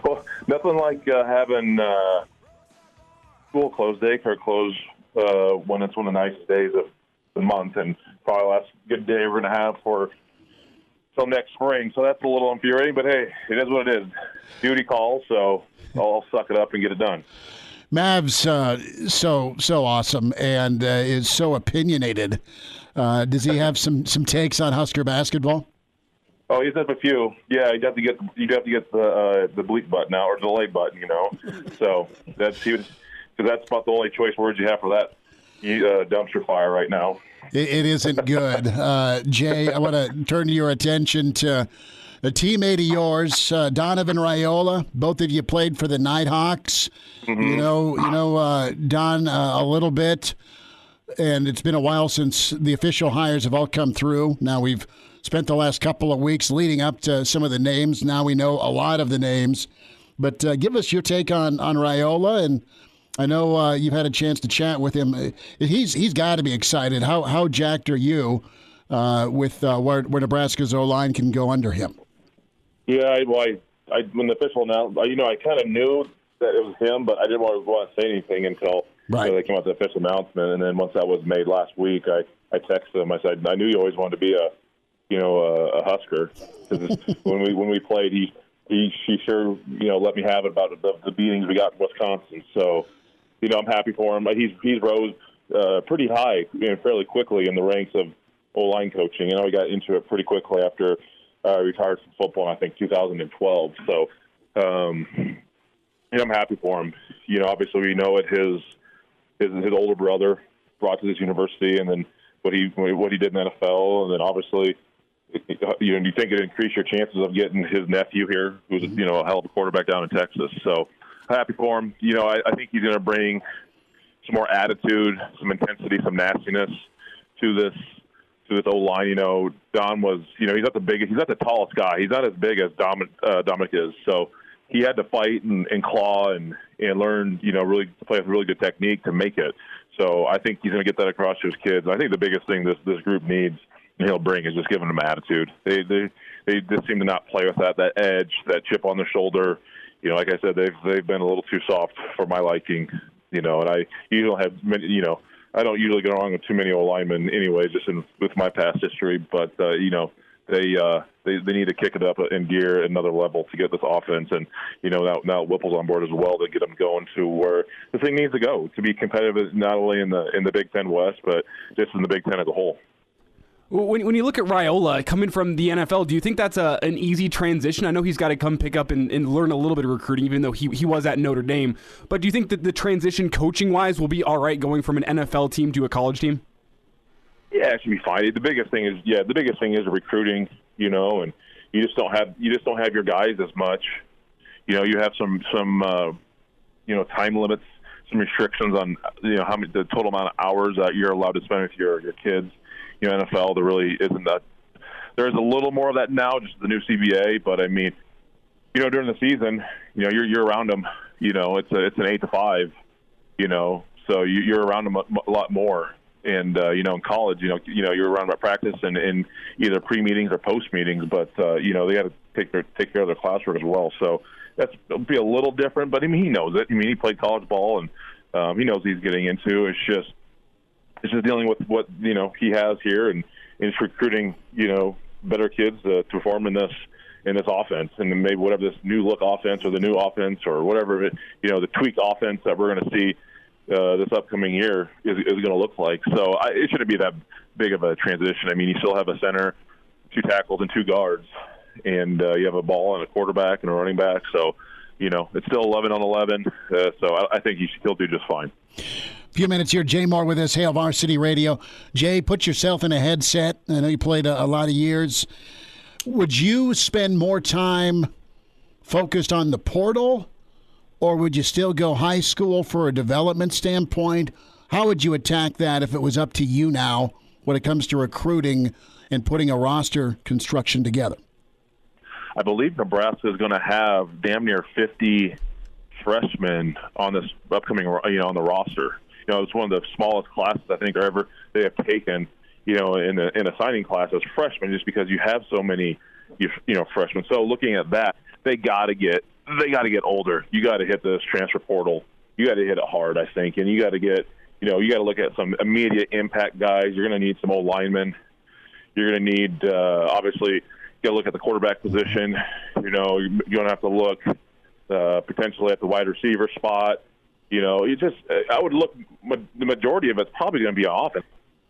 Well, nothing like having school closed, daycare closed when it's one of the nicest days of the month, and probably the last good day we're going to have for till next spring. So that's a little infuriating, but hey, it is what it is. Duty calls, so I'll suck it up and get it done.
Mav's so awesome and is so opinionated. Does he have some takes on Husker basketball?
Oh, he's had a few. Yeah, you'd have to get the bleep button out, or delay button, So that's about the only choice words you have for that dumpster fire right now.
It isn't good. Jay, I want to turn your attention to a teammate of yours, Donovan Raiola. Both of you played for the Nighthawks. Mm-hmm. You know Don a little bit, and it's been a while since the official hires have all come through. Now we've spent the last couple of weeks leading up to some of the names. Now we know a lot of the names. But give us your take on Raiola, and I know you've had a chance to chat with him. He's got to be excited. How jacked are you with where Nebraska's O-line can go under him?
Yeah, when the official announced, I kind of knew that it was him, but I didn't want to say anything until they came out with the official announcement. And then once that was made last week, I texted him. I said, I knew you always wanted to be a Husker. when we played, he sure let me have it about the beatings we got in Wisconsin. So I'm happy for him. He's rose pretty high fairly quickly in the ranks of O-line coaching. He got into it pretty quickly after retired from football in, I think, 2012. So I'm happy for him. Obviously we know it his older brother brought to this university, and then what he did in the NFL, and then obviously you think it increased your chances of getting his nephew here, who's a hell of a quarterback down in Texas. So happy for him. I think he's going to bring some more attitude, some intensity, some nastiness to this O-line. Don was, he's not the tallest guy. He's not as big as Dominic is. So he had to fight and claw and learn, really play with really good technique to make it. So I think he's going to get that across to his kids. I think the biggest thing this group needs and he'll bring is just giving them attitude. They just seem to not play with that edge, that chip on their shoulder. Like I said, they've been a little too soft for my liking. And I usually have many, I don't usually get along with too many O-linemen anyway, just with my past history. But they need to kick it up in gear another level to get this offense. And now Whipple's on board as well to get them going to where the thing needs to go to be competitive, not only in the Big Ten West, but just in the Big Ten as a whole.
When you look at Raiola coming from the NFL, do you think that's an easy transition? I know he's got to come pick up and learn a little bit of recruiting, even though he was at Notre Dame. But do you think that the transition coaching-wise will be all right going from an NFL team to a college team?
Yeah, it should be fine. The biggest thing is recruiting, and you just don't have your guys as much. You have some time limits, some restrictions on how many the total amount of hours that you're allowed to spend with your kids. NFL, there really isn't that. There's a little more of that now, just the new CBA. But I mean, during the season, you're around them. It's an 8 to 5. So you're around them a lot more. And in college, you're around about practice and in either pre-meetings or post-meetings, but they got to take care of their classwork as well. So it'll be a little different, but I mean, he knows it. I mean, he played college ball, and he knows what he's getting into. It's just dealing with what he has here, and it's recruiting better kids to perform in this offense, and then maybe whatever this new look offense or the new offense or whatever the tweaked offense that we're going to see this upcoming year is going to look like. So it shouldn't be that big of a transition. I mean, you still have a center, 2 tackles, and 2 guards, and you have a ball and a quarterback and a running back. So, it's still 11 on 11. So I think you should still do just fine.
A few minutes here. Jay Moore with us, Hail Varsity Radio. Jay, put yourself in a headset. I know you played a lot of years. Would you spend more time focused on the portal, or would you still go high school for a development standpoint? How would you attack that if it was up to you now when it comes to recruiting and putting a roster construction together?
I believe Nebraska is going to have damn near 50 freshmen on this upcoming, on the roster. It's one of the smallest classes I think they have taken, in a signing class as freshmen, just because you have so many, freshmen. So looking at that, they got to get older. You got to hit this transfer portal. You got to hit it hard, I think, and you got to get, you got to look at some immediate impact guys. You're going to need some old linemen. You're going to need, obviously, you got to look at the quarterback position. You're going to have to look potentially at the wide receiver spot. I would look. The majority of it's probably going to be on offense.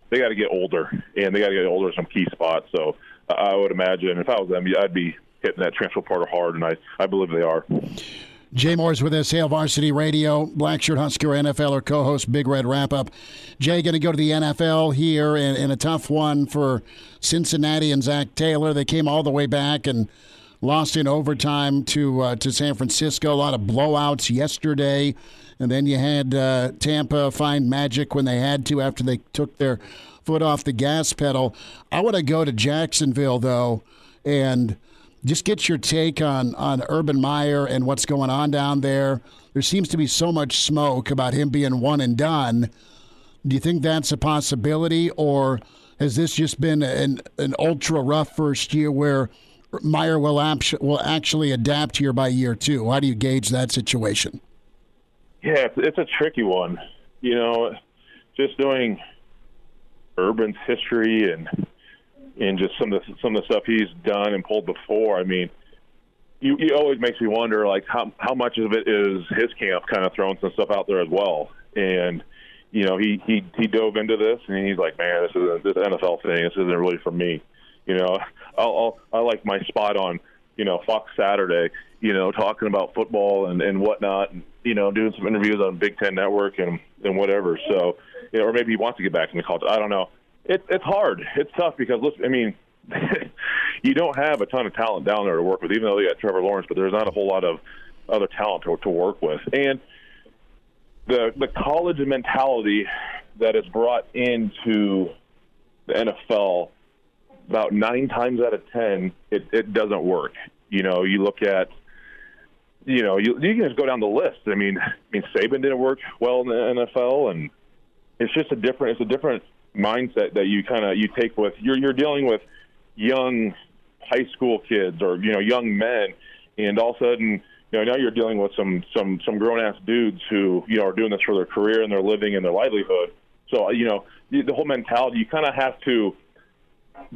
They got to get older, and they got to get older in some key spots. So I would imagine if I was them, I'd be hitting that transfer portal hard, and I believe they are.
Jay Moore's with us, Hail Varsity Radio, Blackshirt Husker NFLer co-host, Big Red Wrap-Up. Jay, going to go to the NFL here in a tough one for Cincinnati and Zach Taylor. They came all the way back and lost in overtime to San Francisco. A lot of blowouts yesterday. And then you had Tampa find magic when they had to after they took their foot off the gas pedal. I want to go to Jacksonville, though, and just get your take on Urban Meyer and what's going on down there. There seems to be so much smoke about him being one and done. Do you think that's a possibility, or has this just been an ultra rough first year where Meyer will actually adapt here by year 2? How do you gauge that situation?
Yeah, it's a tricky one. Just knowing Urban's history and just some of the stuff he's done and pulled before. I mean, you always makes me wonder, like, how much of it is his camp kind of throwing some stuff out there as well. And he dove into this, and he's like, man, this NFL thing, this isn't really for me. I like my spot on Fox Saturday, talking about football and whatnot, and doing some interviews on Big Ten Network and whatever. So, or maybe he wants to get back into college. I don't know. It's hard. It's tough because, listen, I mean, you don't have a ton of talent down there to work with, even though you got Trevor Lawrence, but there's not a whole lot of other talent to work with. And the college mentality that is brought into the NFL, about 9 times out of 10, it doesn't work. You look at, you can just go down the list. I mean, Saban didn't work well in the NFL, and it's just a different mindset that you take with you're dealing with young high school kids or young men, and all of a sudden now you're dealing with some grown ass dudes who are doing this for their career and their living and their livelihood. So the whole mentality, you kind of have to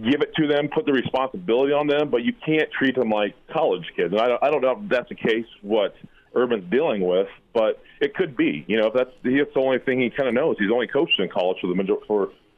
give it to them, put the responsibility on them, but you can't treat them like college kids. And I don't know if that's the case what Urban's dealing with, but it could be. If that's the only thing he kind of knows. He's only coached in college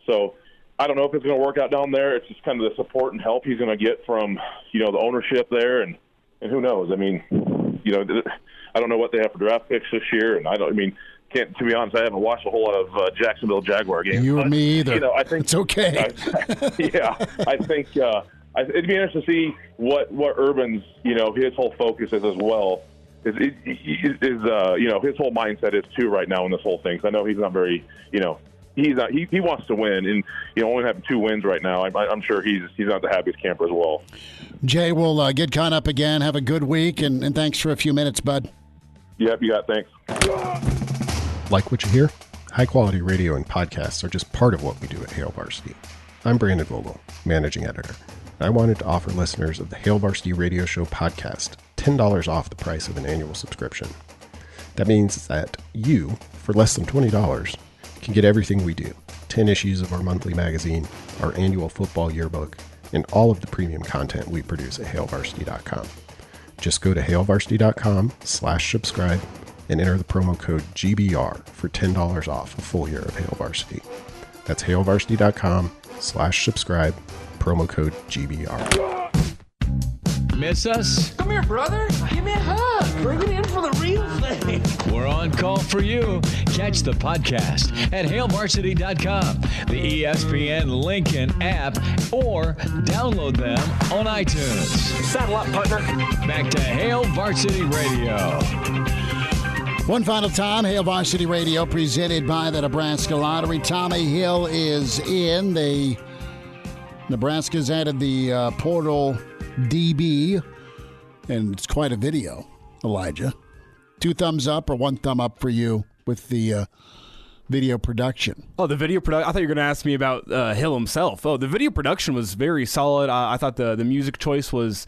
so I don't know if it's going to work out down there. It's just kind of the support and help he's going to get from the ownership there, and who knows? I mean, I don't know what they have for draft picks this year, and to be honest, I haven't watched a whole lot of Jacksonville Jaguar games.
You or me either.
I think
it's okay.
I think it'd be interesting to see what Urban's his whole focus is as well. Is his whole mindset is too right now in this whole thing. Because I know he's not very he wants to win, and only having 2 wins right now, I'm sure he's not the happiest camper as well.
Jay, we'll get caught up again. Have a good week, and thanks for a few minutes, bud.
Yep, you got it. Thanks.
Like what you hear? High-quality radio and podcasts are just part of what we do at Hail Varsity. I'm Brandon Vogel, managing editor. I wanted to offer listeners of the Hail Varsity Radio Show podcast $10 off the price of an annual subscription. That means that you, for less than $20, can get everything we do. 10 issues of our monthly magazine, our annual football yearbook, and all of the premium content we produce at hailvarsity.com. Just go to hailvarsity.com/subscribe and enter the promo code GBR for $10 off a full year of Hail Varsity. That's hailvarsity.com/subscribe, promo code GBR.
Miss us?
Come here, brother. Give me a hug. Bring it in for the real thing.
We're on call for you. Catch the podcast at hailvarsity.com, the ESPN Lincoln app, or download them on iTunes.
Saddle up, partner.
Back to Hail Varsity Radio.
One final time, Hail Varsity Radio presented by the Nebraska Lottery. Tommy Hill is in. Nebraska's added the portal DB, and it's quite a video, Elijah. 2 thumbs up or 1 thumb up for you with the video production?
Oh, the video production. I thought you were going to ask me about Hill himself. Oh, the video production was very solid. I thought the music choice was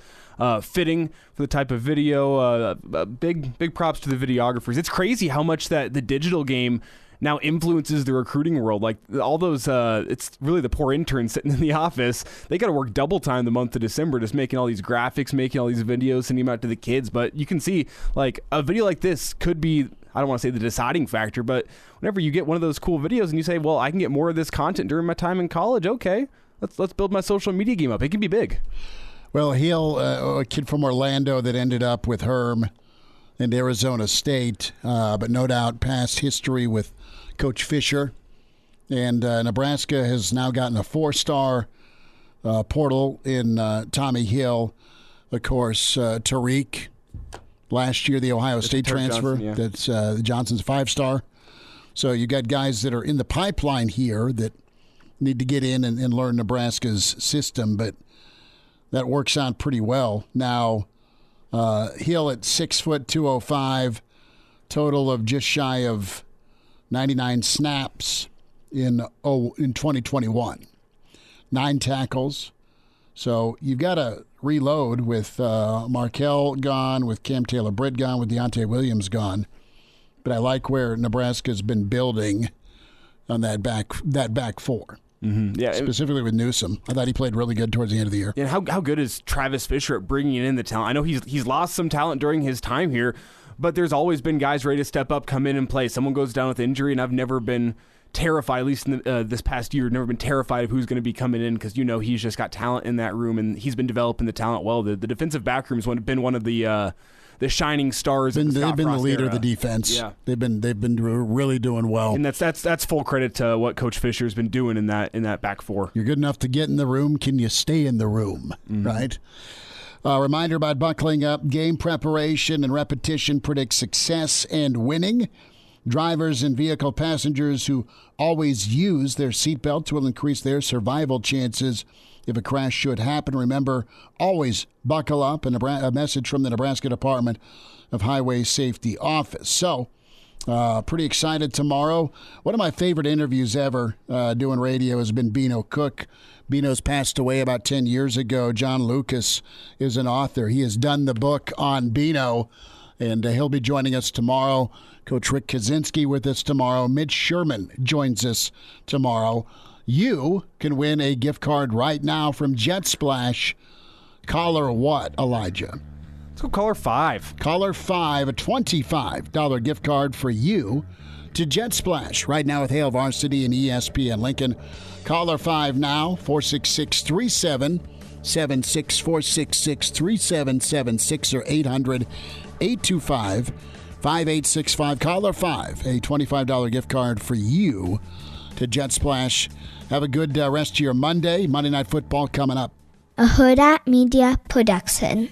fitting for the type of video. Big props to the videographers. It's crazy how much that the digital game now influences the recruiting world. Like all those, it's really the poor interns sitting in the office. They got to work double time the month of December just making all these graphics, making all these videos, sending them out to the kids. But you can see like a video like this could be, I don't want to say the deciding factor, but whenever you get one of those cool videos and you say, well, I can get more of this content during my time in college. Okay, let's build my social media game up. It can be big.
Well, Hill, a kid from Orlando that ended up with Herm and Arizona State, but no doubt past history with Coach Fisher. And Nebraska has now gotten a 4-star portal in Tommy Hill. Of course, Tariq, last year the Ohio State transfer.
Johnson, yeah.
That's Johnson's 5-star. So you got guys that are in the pipeline here that need to get in and learn Nebraska's system, but that works out pretty well. Now, Hill at 6 foot 205, total of just shy of 99 snaps in 2021. 9 tackles. So you've got to reload with Markell gone, with Cam Taylor-Britt gone, with Deontay Williams gone. But I like where Nebraska's been building on that back 4.
Mm-hmm. Yeah,
specifically with Newsom. I thought he played really good towards the end of the year.
And how good is Travis Fisher at bringing in the talent? I know he's lost some talent during his time here, but there's always been guys ready to step up, come in and play. Someone goes down with injury, and I've never been terrified, at least in this past year, never been terrified of who's going to be coming in because, he's just got talent in that room, and he's been developing the talent well. The defensive back room has been one of the shining stars.
They've been the leader
era.
of the defense.
Yeah.
They've been really doing well.
And that's full credit to what Coach Fisher's been doing in that back 4.
You're good enough to get in the room. Can you stay in the room? Mm-hmm. Right? Reminder about buckling up. Game preparation and repetition predict success and winning. Drivers and vehicle passengers who always use their seatbelts will increase their survival chances if a crash should happen. Remember, always buckle up. A message from the Nebraska Department of Highway Safety Office. So, pretty excited tomorrow. One of my favorite interviews ever doing radio has been Bino Cook. Bino's passed away about 10 years ago. John Lucas is an author. He has done the book on Bino, and he'll be joining us tomorrow. Coach Rick Kaczynski with us tomorrow. Mitch Sherman joins us tomorrow. You can win a gift card right now from Jet Splash. Caller what, Elijah?
Let's go caller 5.
Caller 5, a $25 gift card for you to Jet Splash right now with Hail Varsity and ESPN Lincoln. Caller 5 now, 466-3776, 466-3776, or 800-825-5865. Caller 5, a $25 gift card for you to Jet Splash. Have a good rest of your Monday. Monday Night Football coming up.
A Hurrdat Media Production.